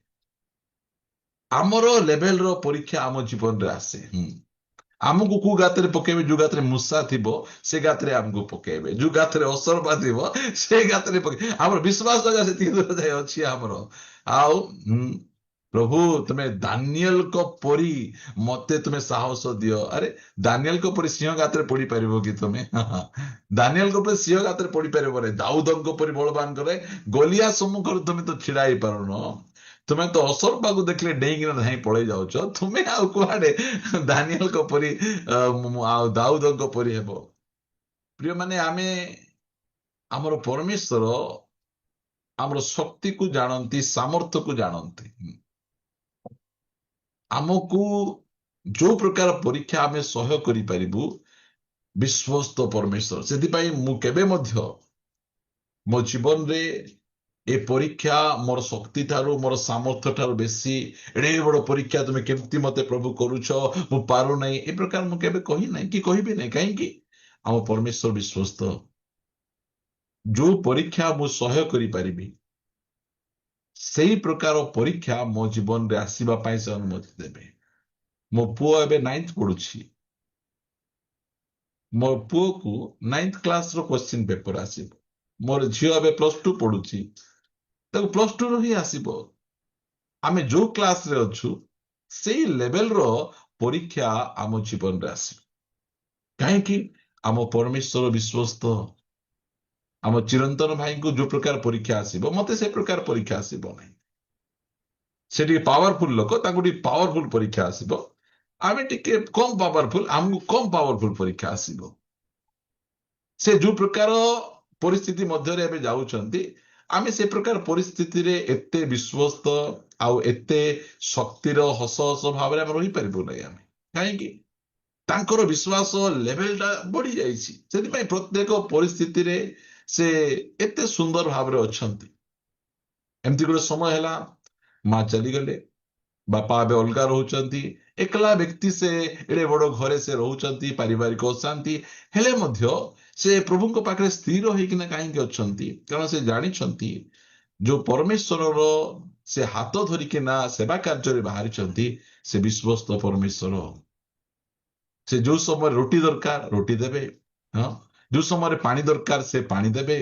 ଆମର ଲେଭେଲର ପରୀକ୍ଷା ଆମ ଜୀବନରେ ଆସେ। ଆମକୁ କୋଉ ଗାତରେ ପକେଇବେ? ଯୋଉ ଗାତରେ ମୂଷା ଥିବ ସେ ଗାତରେ ଆମକୁ ପକେଇବେ, ଯୋଉ ଗାତରେ ଅସରପା ଥିବ ସେ ଗାତରେ ପକେଇବେ। ଆମର ବିଶ୍ୱାସ ଜାଗା ସେତିକି ଦୂର ଯାଏ ଅଛି ଆମର। ଆଉ ପ୍ରଭୁ ତୁମେ ଦାନିଏଲଙ୍କ ପରି ମତେ ତୁମେ ସାହସ ଦିଅ। ଆରେ ଦାନିଏଲଙ୍କ ପରି ସିଂହ ଗାତରେ ପଡିପାରିବ କି ତୁମେ? ଦାନିଏଲଙ୍କ ପରି ସିଂହ ଗାତରେ ପଡିପାରିବ ନାହିଁ। ଦାଉଦଙ୍କ ପରି ବଳବାନ କରେ ଗଲିଆ ସମ୍ମୁଖରେ ତୁମେ ତ ଛିଡା ହେଇପାରୁନ। ତୁମେ ତ ଅସରପାକୁ ଦେଖିଲେ ଡେଇଁକିନା ଧାଇଁ ପଳେଇ ଯାଉଛ। ତୁମେ ଆଉ କୁଆଡେ ଦାନିଏଲଙ୍କ ପରି ଆଉ ଦାଉଦଙ୍କ ପରି ହେବ? ପ୍ରିୟମାନେ, ଆମର ପରମେଶ୍ୱର ଆମର ଶକ୍ତିକୁ ଜାଣନ୍ତି, ସାମର୍ଥ୍ୟକୁ ଜାଣନ୍ତି। ଆମକୁ ଯୋଉ ପ୍ରକାର ପରୀକ୍ଷା ଆମେ ସହ୍ୟ କରିପାରିବୁ, ବିଶ୍ୱସ୍ତ ପରମେଶ୍ୱର। ସେଥିପାଇଁ ମୁଁ କେବେ ମଧ୍ୟ ମୋ ଜୀବନରେ ଏ ପରୀକ୍ଷା ମୋର ଶକ୍ତି ଠାରୁ, ମୋର ସାମର୍ଥ୍ୟ ଠାରୁ ବେଶୀ, ଏଡେ ବଡ ପରୀକ୍ଷା ତୁମେ କେମିତି ମତେ ପ୍ରଭୁ କରୁଛ, ମୁଁ ପାରୁନାହିଁ, ଏ ପ୍ରକାର ମୁଁ କେବେ କହିନାହିଁ କି କହିବି ନାହିଁ। କାହିଁକି? ଆମ ପରମେଶ୍ୱର ବିଶ୍ୱସ୍ତ। ଯୋଉ ପରୀକ୍ଷା ମୁଁ ସହ୍ୟ କରିପାରିବି, ସେଇ ପ୍ରକାର ପରୀକ୍ଷା ମୋ ଜୀବନରେ ଆସିବା ପାଇଁ ସେ ଅନୁମତି ଦେବେ। ମୋ ପୁଅ ଏବେ 9th ପଢୁଛି। ମୋ ପୁଅକୁ 9th କ୍ଲାସର କ୍ୱେଶ୍ଚିନ୍ ପେପର ଆସିବ। ମୋର ଝିଅ ଏବେ +2 ପଢୁଛି, ତାକୁ +2 ହିଁ ଆସିବ। ଆମେ ଯୋଉ କ୍ଲାସରେ ଅଛୁ ସେଇ ଲେଭେଲର ପରୀକ୍ଷା ଆମ ଜୀବନରେ ଆସିବ। କାହିଁକି? ଆମ ପରମେଶ୍ୱର ବିଶ୍ୱସ୍ତ। ଆମ ଚିରନ୍ତନ ଭାଇଙ୍କୁ ଯୋଉ ପ୍ରକାର ପରୀକ୍ଷା ଆସିବ, ମତେ ସେ ପ୍ରକାର ପରୀକ୍ଷା ଆସିବ ନାହିଁ। ସେ ଟିକେ ପାୱାରଫୁଲ ଲୋକ, ତାଙ୍କୁ ଟିକେ ପାୱାରଫୁଲ ପରୀକ୍ଷା ଆସିବ। ଆମେ ଟିକେ କମ ପାୱାରଫୁଲ, ଆମକୁ କମ ପାୱାରଫୁଲ ପରୀକ୍ଷା ଆସିବ। ସେ ଯୋଉ ପ୍ରକାର ପରିସ୍ଥିତି ମଧ୍ୟରେ ଏବେ ଯାଉଛନ୍ତି, ଆମେ ସେ ପ୍ରକାର ପରିସ୍ଥିତିରେ ଏତେ ବିଶ୍ୱସ୍ତ ଆଉ ଏତେ ଶକ୍ତିର ହସ ହସ ଭାବରେ ଆମେ ରହିପାରିବୁ ନାହିଁ। ଆମେ କାହିଁକି? ତାଙ୍କର ବିଶ୍ୱାସ ଲେଭେଲଟା ବଢି ଯାଇଛି। ସେଥିପାଇଁ ପ୍ରତ୍ୟେକ ପରିସ୍ଥିତିରେ ସେ ଏତେ ସୁନ୍ଦର ଭାବରେ ଅଛନ୍ତି। ଏମିତି ଗୋଟେ ସମୟ ହେଲା, ମା ଚାଲିଗଲେ, ବାପା ଏବେ ଅଲଗା ରହୁଛନ୍ତି, ଏକଲା ବ୍ୟକ୍ତି ସେ, ଏଡେ ବଡ ଘରେ ସେ ରହୁଛନ୍ତି, ପାରିବାରିକ ଅଶାନ୍ତି ହେଲେ ମଧ୍ୟ ସେ ପ୍ରଭୁଙ୍କ ପାଖରେ ସ୍ଥିର ହେଇକିନା କାହିଁକି ଅଛନ୍ତି? କାରଣ ସେ ଜାଣିଛନ୍ତି ଯୋଉ ପରମେଶ୍ୱରର ସେ ହାତ ଧରିକିନା ସେବା କାର୍ଯ୍ୟରେ ବାହାରିଛନ୍ତି, ସେ ବିଶ୍ୱସ୍ତ ପରମେଶ୍ୱର। ସେ ଯୋଉ ସମୟରେ ରୁଟି ଦରକାର ରୁଟି ଦେବେ, ଯୋଉ ସମୟରେ ପାଣି ଦରକାର ସେ ପାଣି ଦେବେ,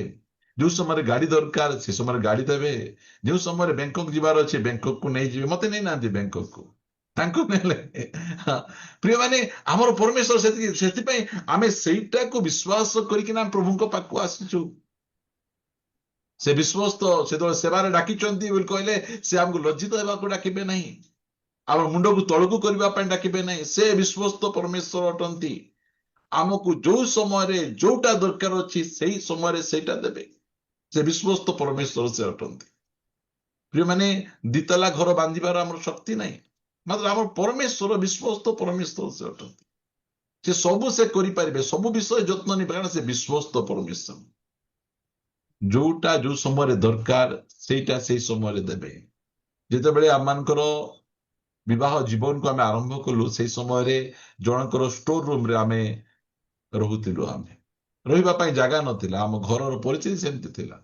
ଯୋଉ ସମୟରେ ଗାଡି ଦରକାର ସେ ସମୟରେ ଗାଡି ଦେବେ, ଯୋଉ ସମୟରେ ବ୍ୟାଙ୍କକ୍ ଯିବାର ଅଛି ବ୍ୟାଙ୍କକ୍କୁ ନେଇଯିବେ। ମତେ ନେଇନାହାନ୍ତି ବ୍ୟାଙ୍କକ୍କୁ, ତାଙ୍କୁ ନେଲେ। ପ୍ରିୟମାନେ, ଆମର ପରମେଶ୍ୱର ସେତିକି। ସେଥିପାଇଁ ଆମେ ସେଇଟାକୁ ବିଶ୍ୱାସ କରିକିନା ପ୍ରଭୁଙ୍କ ପାଖକୁ ଆସିଛୁ। ସେ ବିଶ୍ୱସ୍ତ। ସେତେବେଳେ ସେବାରେ ଡାକିଛନ୍ତି ବୋଲି କହିଲେ ସେ ଆମକୁ ଲଜ୍ଜିତ ହେବାକୁ ଡାକିବେ ନାହିଁ, ଆମର ମୁଣ୍ଡକୁ ତଳକୁ କରିବା ପାଇଁ ଡାକିବେ ନାହିଁ। ସେ ବିଶ୍ୱସ୍ତ ପରମେଶ୍ୱର ଅଟନ୍ତି। ଆମକୁ ଯୋଉ ସମୟରେ ଯୋଉଟା ଦରକାର ଅଛି ସେଇ ସମୟରେ ସେଇଟା ଦେବେ। ସେ ବିଶ୍ୱସ୍ତ ପରମେଶ୍ୱର ସେ ଅଟନ୍ତି। ପ୍ରିୟମାନେ, ଦିତାଲା ଘର ବାନ୍ଧିବାର ଆମର ଶକ୍ତି ନାହିଁ, ମାତ୍ର ଆମର ପରମେଶ୍ୱର ବିଶ୍ୱସ୍ତ ପରମେଶ୍ୱର ସେ ଅଟନ୍ତି। ସେ ସବୁ ସେ କରିପାରିବେ, ସବୁ ବିଷୟ ଯତ୍ନ ନେବେ, କାରଣ ସେ ବିଶ୍ୱସ୍ତ ପରମେଶ୍ୱର। ଯୋଉଟା ଯୋଉ ସମୟରେ ଦରକାର ସେଇଟା ସେଇ ସମୟରେ ଦେବେ। ଯେତେବେଳେ ଆମମାନଙ୍କର ବିବାହ ଜୀବନକୁ ଆମେ ଆରମ୍ଭ କଲୁ, ସେଇ ସମୟରେ ଜଣଙ୍କର ଷ୍ଟୋର ରୁମରେ ଆମେ ରହୁଥିଲୁ। ଆମେ ରହିବା ପାଇଁ ଜାଗା ନଥିଲା, ଆମ ଘରର ପରିସ୍ଥିତି ସେମିତି ଥିଲା।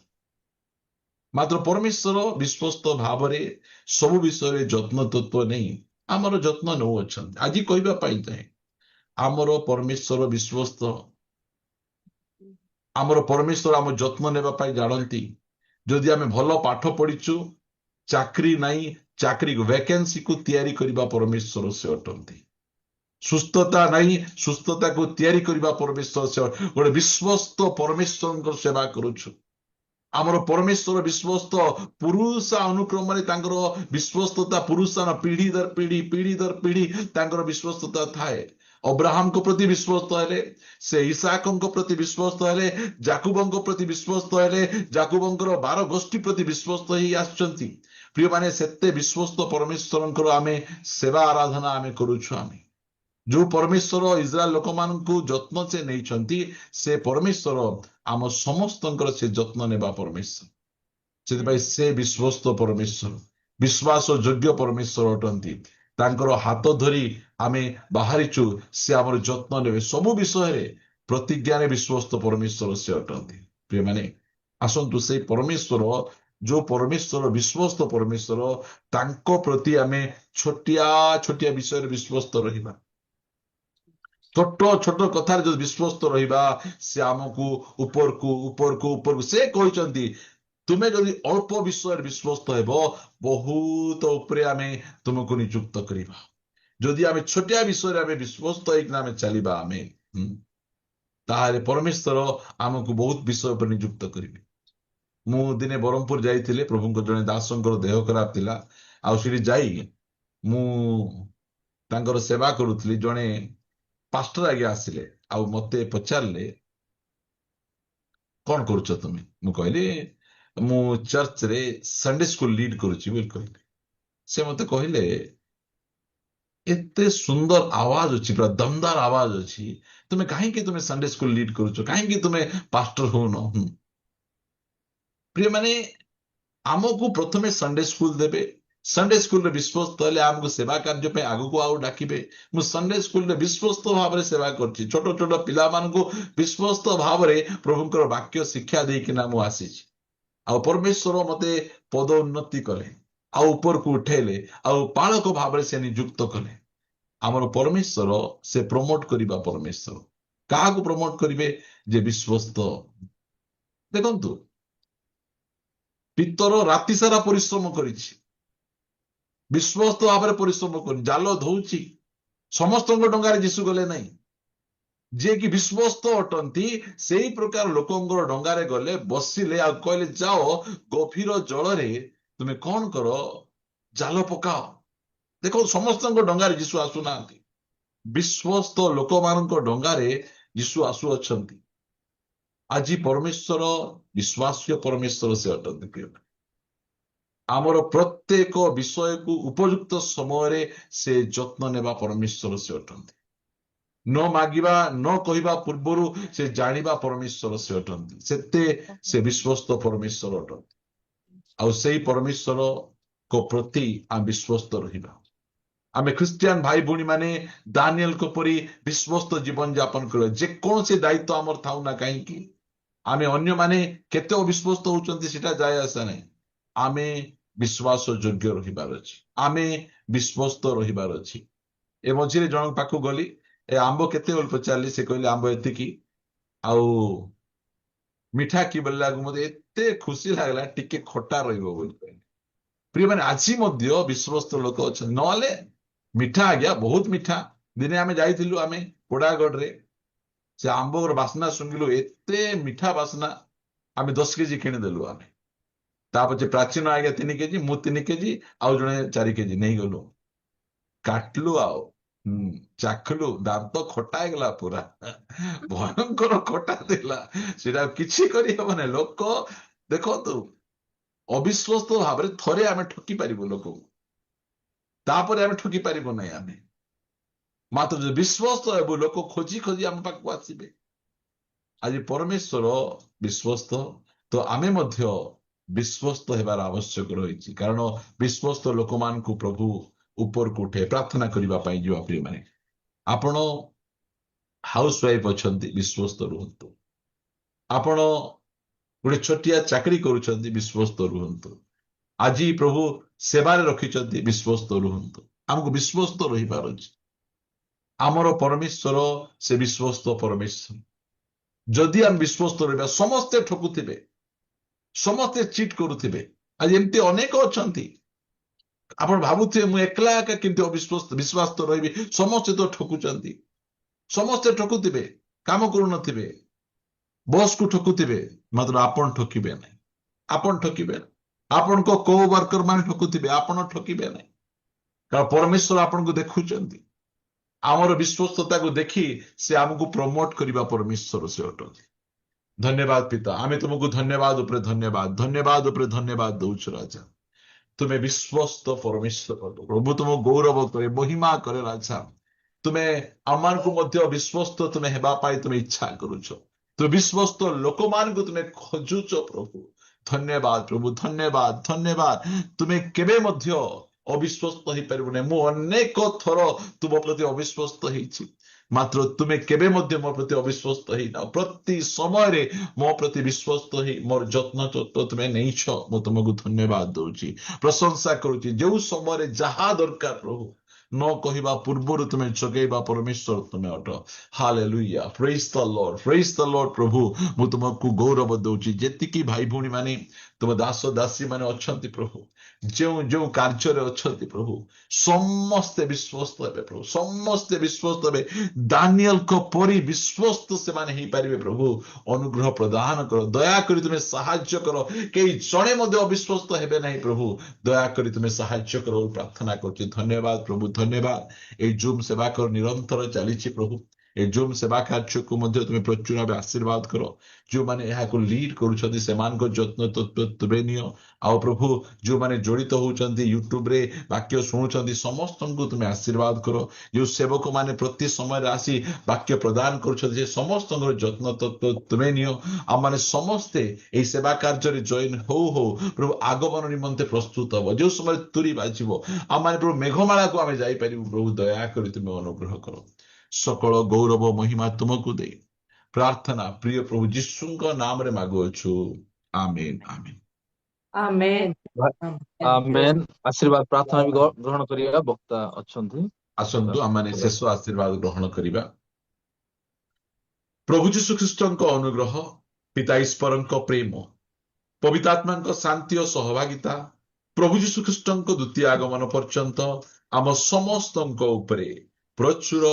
ମାତ୍ର ପରମେଶ୍ୱର ବିଶ୍ୱସ୍ତ ଭାବରେ ସବୁ ବିଷୟରେ ଯତ୍ନ ତତ୍ତ୍ୱ ନେଇ ଆମର ଯତ୍ନ ନେଉଅଛନ୍ତି। ଆଜି କହିବା ପାଇଁ ଚାହେଁ, ଆମର ପରମେଶ୍ୱର ବିଶ୍ୱସ୍ତ। ଆମର ପରମେଶ୍ୱର ଆମ ଯତ୍ନ ନେବା ପାଇଁ ଜାଣନ୍ତି। ଯଦି ଆମେ ଭଲ ପାଠ ପଢିଛୁ, ଚାକିରି ନାହିଁ, ଚାକିରି ଭ୍ୟାକେନ୍ସିକୁ ତିଆରି କରିବା ପରମେଶ୍ୱର ସେ ଅଟନ୍ତି। ସୁସ୍ଥତା ନାହିଁ, ସୁସ୍ଥତାକୁ ତିଆରି କରିବା ପରମେଶ୍ୱର ସେ। ଗୋଟେ ବିଶ୍ୱସ୍ତ ପରମେଶ୍ୱରଙ୍କ ସେବା କରୁଛୁ। ଆମର ପରମେଶ୍ୱର ବିଶ୍ୱସ୍ତ। ପୁରୁଷ ଅନୁକ୍ରମରେ ତାଙ୍କର ବିଶ୍ୱସ୍ତତା, ପୁରୁଷ ପିଢି ଦର ପିଢି, ପିଢି ଦର ପିଢି ତାଙ୍କର ବିଶ୍ୱସ୍ତତା ଥାଏ। ଅବ୍ରାହମଙ୍କ ପ୍ରତି ବିଶ୍ୱସ୍ତ ହେଲେ, ସେ ଇସାକଙ୍କ ପ୍ରତି ବିଶ୍ୱସ୍ତ ହେଲେ, ଜାକୁବଙ୍କ ପ୍ରତି ବିଶ୍ୱସ୍ତ ହେଲେ, ଜାକୁବଙ୍କର 12 ଗୋଷ୍ଠୀ ପ୍ରତି ବିଶ୍ୱସ୍ତ ହେଇ ଆସିଛନ୍ତି। ପ୍ରିୟମାନେ, ସେତେ ବିଶ୍ୱସ୍ତ ପରମେଶ୍ୱରଙ୍କର ଆମେ ସେବା ଆରାଧନା ଆମେ କରୁଛୁ। ଆମେ ଯୋଉ ପରମେଶ୍ୱର ଇସ୍ରାଏଲ ଲୋକମାନଙ୍କୁ ଯତ୍ନ ସେ ନେଇଛନ୍ତି, ସେ ପରମେଶ୍ୱର ଆମ ସମସ୍ତଙ୍କର ସେ ଯତ୍ନ ନେବା ପରମେଶ୍ୱର। ସେଥିପାଇଁ ସେ ବିଶ୍ୱସ୍ତ ପରମେଶ୍ୱର, ବିଶ୍ୱାସ ଯୋଗ୍ୟ ପରମେଶ୍ୱର ଅଟନ୍ତି। ତାଙ୍କର ହାତ ଧରି ଆମେ ବାହାରିଛୁ, ସେ ଆମର ଯତ୍ନ ନେବେ ସବୁ ବିଷୟରେ। ପ୍ରତିଜ୍ଞାରେ ବିଶ୍ୱସ୍ତ ପରମେଶ୍ୱର ସେ ଅଟନ୍ତି। ପ୍ରିୟମାନେ, ଆସନ୍ତୁ ସେଇ ପରମେଶ୍ୱର, ଯୋଉ ପରମେଶ୍ୱର ବିଶ୍ୱସ୍ତ ପରମେଶ୍ୱର, ତାଙ୍କ ପ୍ରତି ଆମେ ଛୋଟିଆ ଛୋଟିଆ ବିଷୟରେ ବିଶ୍ୱସ୍ତ ରହିବା। ଛୋଟ ଛୋଟ କଥାରେ ଯଦି ବିଶ୍ୱସ୍ତ ରହିବା, ସେ ଆମକୁ ଉପରକୁ ଉପରକୁ ଉପରକୁ, ସେ କହିଛନ୍ତି ତୁମେ ଯଦି ଅଳ୍ପ ବିଷୟରେ ବିଶ୍ୱସ୍ତ ହେବ, ବହୁତ ଉପରେ ଆମେ ତୁମକୁ ନିଯୁକ୍ତ କରିବା। ଯଦି ଆମେ ଛୋଟିଆ ବିଷୟରେ ଆମେ ବିଶ୍ୱସ୍ତ ହେଇକିନା ଆମେ ଚାଲିବା, ଆମେ ତାହେଲେ ପରମେଶ୍ୱର ଆମକୁ ବହୁତ ବିଷୟ ଉପରେ ନିଯୁକ୍ତ କରିବେ। ମୁଁ ଦିନେ ବ୍ରହ୍ମପୁର ଯାଇଥିଲି, ପ୍ରଭୁଙ୍କ ଜଣେ ଦାସଙ୍କର ଦେହ ଖରାପ ଥିଲା। ଆଉ ସେଠି ଯାଇ ମୁଁ ତାଙ୍କର ସେବା କରୁଥିଲି। ଜଣେ ପାଷ୍ଟର ଆଜ୍ଞା ଆସିଲେ, ଆଉ ମତେ ପଚାରିଲେ, କଣ କରୁଛ ତୁମେ? ମୁଁ କହିଲି, ମୁଁ ଚର୍ଚ୍ଚରେ ସଣ୍ଡେ ସ୍କୁଲ ଲିଡ୍ କରୁଛି ବୋଲି କହିଲି। ସେ ମତେ କହିଲେ, ଏତେ ସୁନ୍ଦର ଆୱାଜ ଅଛି, ପୁରା ଦମଦାର ଆୱାଜ ଅଛି, ତୁମେ କାହିଁକି ତୁମେ ସଣ୍ଡେ ସ୍କୁଲ ଲିଡ୍ କରୁଛ, କାହିଁକି ତୁମେ ପାଷ୍ଟର ହଉନ? ପ୍ରିୟମାନେ, ଆମକୁ ପ୍ରଥମେ ସଣ୍ଡେ ସ୍କୁଲ ଦେବେ। ସଣ୍ଡେ ସ୍କୁଲରେ ବିଶ୍ୱସ୍ତ ହେଲେ ଆମକୁ ସେବା କାର୍ଯ୍ୟ ପାଇଁ ଆଗକୁ ଆଉ ଡାକିବେ। ମୁଁ ସଣ୍ଡେ ସ୍କୁଲରେ ବିଶ୍ୱସ୍ତ ଭାବରେ ସେବା କରୁଛି। ଛୋଟ ଛୋଟ ପିଲାମାନଙ୍କୁ ବିଶ୍ୱସ୍ତ ଭାବରେ ପ୍ରଭୁଙ୍କର ବାକ୍ୟ ଶିକ୍ଷା ଦେଇକିନା ମୁଁ ଆସିଛି। ଆଉ ପରମେଶ୍ୱର ମତେ ପଦ ଉନ୍ନତି କଲେ, ଆଉ ଉପରକୁ ଉଠେଇଲେ, ଆଉ ପାଳକ ଭାବରେ ସେ ନିଯୁକ୍ତ କଲେ। ଆମର ପରମେଶ୍ୱର ସେ ପ୍ରମୋଟ କରିବା ପରମେଶ୍ୱର। କାହାକୁ ପ୍ରମୋଟ କରିବେ? ଯେ ବିଶ୍ୱସ୍ତ। ଦେଖନ୍ତୁ, ପିତର ରାତି ସାରା ପରିଶ୍ରମ କରିଛି, ବିଶ୍ୱସ୍ତ ଭାବରେ ପରିଶ୍ରମ କରି ଜାଲ ଧଉଚି। ସମସ୍ତଙ୍କ ଡଙ୍ଗାରେ ଯୀଶୁ ଗଲେ ନାହିଁ। ଯିଏକି ବିଶ୍ୱସ୍ତ ଅଟନ୍ତି, ସେଇ ପ୍ରକାର ଲୋକଙ୍କର ଡଙ୍ଗାରେ ଗଲେ, ବସିଲେ, ଆଉ କହିଲେ, ଯାଅ ଗଭୀର ଜଳରେ ତୁମେ କଣ କର? ଜାଲ ପକାଅ। ଦେଖ, ସମସ୍ତଙ୍କ ଡଙ୍ଗାରେ ଯୀଶୁ ଆସୁନାହାନ୍ତି। ବିଶ୍ୱସ୍ତ ଲୋକମାନଙ୍କ ଡଙ୍ଗାରେ ଯୀଶୁ ଆସୁଅଛନ୍ତି। ଆଜି ପରମେଶ୍ୱର ବିଶ୍ୱାସ୍ୟ ପରମେଶ୍ୱର ସେ ଅଟନ୍ତି। ପ୍ରିୟ, ଆମର ପ୍ରତ୍ୟେକ ବିଷୟକୁ ଉପଯୁକ୍ତ ସମୟରେ ସେ ଯତ୍ନ ନେବା ପରମେଶ୍ୱର ସେ ଅଟନ୍ତି। ନ ମାଗିବା, ନ କହିବା ପୂର୍ବରୁ ସେ ଜାଣିବା ପରମେଶ୍ୱର ସେ ଅଟନ୍ତି। ସେତେ ସେ ବିଶ୍ୱସ୍ତ ପରମେଶ୍ୱର ଅଟନ୍ତି। ଆଉ ସେଇ ପରମେଶ୍ୱରଙ୍କ ପ୍ରତି ଆମେ ବିଶ୍ୱସ୍ତ ରହିବା। ଆମେ ଖ୍ରୀଷ୍ଟିଆନ ଭାଇ ଭଉଣୀ ମାନେ ଦାନିଏଲଙ୍କ ପରି ବିଶ୍ୱସ୍ତ ଜୀବନ ଯାପନ କରିବା। ଯେକୌଣସି ଦାୟିତ୍ୱ ଆମର ଥାଉ ନା କାହିଁକି, ଆମେ ଅନ୍ୟମାନେ କେତେ ଅବିଶ୍ୱସ୍ତ ହଉଛନ୍ତି ସେଟା ଯାଏ ଆସେ ନାହିଁ। ଆମେ ବିଶ୍ୱାସ ଯୋଗ୍ୟ ରହିବାର ଅଛି, ଆମେ ବିଶ୍ୱସ୍ତ ରହିବାର ଅଛି। ଏ ମଝିରେ ଜଣଙ୍କ ପାଖକୁ ଗଲି, ଏ ଆମ୍ବ କେତେ ବୋଲି ପଚାରିଲି। ସେ କହିଲେ, ଆମ୍ବ ଏତିକି। ଆଉ ମିଠା କି ବୋଲିଲାକୁ ମତେ ଏତେ ଖୁସି ଲାଗିଲା, ଟିକେ ଖଟା ରହିବ ବୋଲି କହିଲେ। ପ୍ରିୟମାନେ, ଆଜି ମଧ୍ୟ ବିଶ୍ୱସ୍ତ ଲୋକ ଅଛନ୍ତି। ନହେଲେ ମିଠା ଆଜ୍ଞା, ବହୁତ ମିଠା। ଦିନେ ଆମେ ଯାଇଥିଲୁ, ଆମେ ପୋଡାଗଡରେ, ସେ ଆମ୍ବର ବାସ୍ନା ଶୁଙ୍ଗିଲୁ, ଏତେ ମିଠା ବାସ୍ନା। ଆମେ 10 କେଜି କିଣିଦେଲୁ। ଆମେ ତା ପଛେ ପ୍ରାଚୀନ ଆଜ୍ଞା 3 କେଜି, ମୁଁ 3 କେଜି, ଆଉ ଜଣେ 4 କେଜି ନେଇଗଲୁ। କାଟିଲୁ, ଆଉ ଚାଖିଲୁ, ଦାନ୍ତ ଖଟା ହେଇଗଲା ପୁରା। ଭୟଙ୍କର ଖଟା ଥିଲା, ସେଟା କିଛି କରିହବନି। ଲୋକ ଦେଖନ୍ତୁ, ଅବିଶ୍ୱସ୍ତ ଭାବରେ ଥରେ ଆମେ ଠକି ପାରିବୁ ଲୋକକୁ, ତାପରେ ଆମେ ଠକି ପାରିବୁ ନାହିଁ। ଆମେ ମାତ୍ର ଯଦି ବିଶ୍ୱସ୍ତ ହେବୁ, ଲୋକ ଖୋଜି ଖୋଜି ଆମ ପାଖକୁ ଆସିବେ। ଆଜି ପରମେଶ୍ୱର ବିଶ୍ୱସ୍ତ, ତ ଆମେ ମଧ୍ୟ ବିଶ୍ୱସ୍ତ ହେବାର ଆବଶ୍ୟକ ରହିଛି। କାରଣ ବିଶ୍ୱସ୍ତ ଲୋକମାନଙ୍କୁ ପ୍ରଭୁ ଉପରକୁ ଉଠେ। ପ୍ରାର୍ଥନା କରିବା ପାଇଁ ଯିବା। ପ୍ରିୟମାନେ, ଆପଣ ହାଉସ ୱାଇଫ୍ ଅଛନ୍ତି, ବିଶ୍ୱସ୍ତ ରୁହନ୍ତୁ। ଆପଣ ଗୋଟେ ଛୋଟିଆ ଚାକିରି କରୁଛନ୍ତି, ବିଶ୍ୱସ୍ତ ରୁହନ୍ତୁ। ଆଜି ପ୍ରଭୁ ସେବାରେ ରଖିଛନ୍ତି, ବିଶ୍ୱସ୍ତ ରୁହନ୍ତୁ। ଆମକୁ ବିଶ୍ୱସ୍ତ ରହିବାର ଅଛି। ଆମର ପରମେଶ୍ୱର ସେ ବିଶ୍ୱସ୍ତ ପରମେଶ୍ୱର। ଯଦି ଆମେ ବିଶ୍ୱସ୍ତ ରହିବା, ସମସ୍ତେ ଠକୁଥିବେ, ସମସ୍ତେ ଚିଟ୍ କରୁଥିବେ। ଆଜି ଏମିତି ଅନେକ ଅଛନ୍ତି। ଆପଣ ଭାବୁଥିବେ, ମୁଁ ଏକଲା ଏକା କେମିତି ଅବିଶ୍ୱସ୍ତ ବିଶ୍ୱାସ ରହିବି? ସମସ୍ତେ ତ ଠକୁଛନ୍ତି। ସମସ୍ତେ ଠକୁଥିବେ, କାମ କରୁନଥିବେ, ବସ୍କୁ ଠକୁଥିବେ, ମାତ୍ର ଆପଣ ଠକିବେ ନାହିଁ। ଆପଣ ଠକିବେ ନାହିଁ। ଆପଣଙ୍କ କୋ ୱାର୍କର ମାନେ ଠକୁଥିବେ, ଆପଣ ଠକିବେ ନାହିଁ। କାରଣ ପରମେଶ୍ୱର ଆପଣଙ୍କୁ ଦେଖୁଛନ୍ତି। ଆମର ବିଶ୍ୱସ୍ତତାକୁ ଦେଖି ସେ ଆମକୁ ପ୍ରମୋଟ କରିବା ପରମେଶ୍ୱର ସେ ଅଟନ୍ତି। ଧନ୍ୟବାଦ ପିତା, ଆମେ ତୁମକୁ ଧନ୍ୟବାଦ ଉପରେ ଧନ୍ୟବାଦ, ଧନ୍ୟବାଦ ଉପରେ ଧନ୍ୟବାଦ ଦଉଛୁ ରାଜା। ତୁମେ ବିଶ୍ୱସ୍ତ ପରମେଶ୍ୱର, ପ୍ରଭୁ ତୁମ ଗୌରବ କରେ, ମହିମା କରେ ରାଜା। ତୁମେ ଆମମାନଙ୍କୁ ମଧ୍ୟ ବିଶ୍ୱସ୍ତ ତୁମେ ହେବା ପାଇଁ ତୁମେ ଇଚ୍ଛା କରୁଛ। ତୁମେ ବିଶ୍ୱସ୍ତ ଲୋକମାନଙ୍କୁ ତୁମେ ଖୋଜୁଛ ପ୍ରଭୁ। ଧନ୍ୟବାଦ ପ୍ରଭୁ, ଧନ୍ୟବାଦ ଧନ୍ୟବାଦ। ତୁମେ କେବେ ମଧ୍ୟ ଅବିଶ୍ୱସ୍ତ ହେଇପାରିବୁନି। ମୁଁ ଅନେକ ଥର ତୁମ ପ୍ରତି ଅବିଶ୍ୱସ୍ତ ହେଇଛି, ମାତ୍ର ତୁମେ କେବେ ମଧ୍ୟ ମୋ ପ୍ରତି ଅବିଶ୍ୱସ୍ତ ହେଇନାଅ। ପ୍ରତି ସମୟରେ ମୋ ପ୍ରତି ବିଶ୍ୱସ୍ତ ହେଇ ମୋର ଯତ୍ନ ତୁମେ ନେଇଛ। ମୁଁ ତୁମକୁ ଧନ୍ୟବାଦ ଦଉଛି, ପ୍ରଶଂସା କରୁଛି। ଯେଉଁ ସମୟରେ ଯାହା ଦରକାର ପ୍ରଭୁ ନ କହିବା ପୂର୍ବରୁ ତୁମେ ଯୋଗେଇବା ପରମେଶ୍ୱର ତୁମେ ଅଟ। ହାଲେଲୁୟା, ପ୍ରେଜ୍ ଦ ଲର୍ଡ, ପ୍ରେଜ୍ ଦ ଲର୍ଡ। ପ୍ରଭୁ ମୁଁ ତୁମକୁ ଗୌରବ ଦଉଛି। ଯେତିକି ଭାଇ ଭଉଣୀ ମାନେ ତୁମ ଦାସ ଦାସୀ ମାନେ ଅଛନ୍ତି ପ୍ରଭୁ, ଯେଉଁ ଯେଉଁ କାର୍ଯ୍ୟରେ ଅଛନ୍ତି ପ୍ରଭୁ, ସମସ୍ତେ ବିଶ୍ୱସ୍ତ ହେବେ ପ୍ରଭୁ, ସମସ୍ତେ ବିଶ୍ୱସ୍ତ ହେବେ। ଦାନିଏଲଙ୍କ ପରି ବିଶ୍ୱସ୍ତ ସେମାନେ ହେଇପାରିବେ ପ୍ରଭୁ। ଅନୁଗ୍ରହ ପ୍ରଦାନ କର, ଦୟାକରି ତୁମେ ସାହାଯ୍ୟ କର। କେହି ଜଣେ ମଧ୍ୟ ଅବିଶ୍ୱସ୍ତ ହେବେ ନାହିଁ ପ୍ରଭୁ, ଦୟାକରି ତୁମେ ସାହାଯ୍ୟ କର ବୋଲି ପ୍ରାର୍ଥନା କରୁଛି। ଧନ୍ୟବାଦ ପ୍ରଭୁ, ଧନ୍ୟବାଦ। ଏଇ ଜୁମ୍ ସେବା କର ନିରନ୍ତର ଚାଲିଛି ପ୍ରଭୁ। ଏ ଜୁମ୍ ସେବା କାର୍ଯ୍ୟକୁ ମଧ୍ୟ ତୁମେ ପ୍ରଚୁର ଭାବେ ଆଶୀର୍ବାଦ କର। ଯେଉଁମାନେ ଏହାକୁ ଲିଡ୍ କରୁଛନ୍ତି ସେମାନଙ୍କ ଯତ୍ନ ତୁମେ ନିଅ। ଆଉ ପ୍ରଭୁ ଯେଉଁମାନେ ଜଡ଼ିତ ହଉଛନ୍ତି ୟୁଟ୍ୟୁବରେ ବାକ୍ୟ ଶୁଣୁଛନ୍ତି, ସମସ୍ତଙ୍କୁ ତୁମେ ଆଶୀର୍ବାଦ କର। ଯେଉଁ ସେବକମାନେ ପ୍ରତି ସମୟରେ ଆସି ବାକ୍ୟ ପ୍ରଦାନ କରୁଛନ୍ତି, ସେ ସମସ୍ତଙ୍କର ଯତ୍ନ ତୁମେ ନିଅ। ଆମମାନେ ସମସ୍ତେ ଏହି ସେବା କାର୍ଯ୍ୟରେ ଜଏନ୍ ହଉ ହଉ ପ୍ରଭୁ ଆଗମନ ନିମନ୍ତେ ପ୍ରସ୍ତୁତ ହବ। ଯେଉଁ ସମୟରେ ତୁରୀ ବାଜିବ ଆମମାନେ ପ୍ରଭୁ ମେଘମାଳାକୁ ଆମେ ଯାଇପାରିବୁ ପ୍ରଭୁ, ଦୟାକରି ତୁମେ ଅନୁଗ୍ରହ କର। ସକଳ ଗୌରବ ମହିମା ତୁମକୁ ଦେଇ ପ୍ରାର୍ଥନା ପ୍ରିୟ ପ୍ରଭୁ ଯୀଶୁଙ୍କ ନାମରେ ମାଗୁଅଛୁ, ଆମେନ୍ ଆମେନ୍।
Amen.
ଆମେନ୍। ଆଶୀର୍ବାଦ ପ୍ରାର୍ଥନା ବି ଗ୍ରହଣ କରିବା। ବକ୍ତା ଅଛନ୍ତି।
ଆସନ୍ତୁ ଆମମାନେ ଶେଷ ଆଶୀର୍ବାଦ ଗ୍ରହଣ କରିବା। ପ୍ରଭୁ ଯୀଶୁ ଖ୍ରୀଷ୍ଟଙ୍କ ଅନୁଗ୍ରହ, ପିତା ଈଶ୍ୱରଙ୍କ ପ୍ରେମ, ପବିତ୍ର ଆତ୍ମାଙ୍କ ଶାନ୍ତି ଓ ସହଭାଗିତା ପ୍ରଭୁ ଯୀଶୁ ଖ୍ରୀଷ୍ଟଙ୍କ ଦ୍ୱିତୀୟ ଆଗମନ ପର୍ଯ୍ୟନ୍ତ ଆମ ସମସ୍ତଙ୍କ ଉପରେ ପ୍ରଚୁର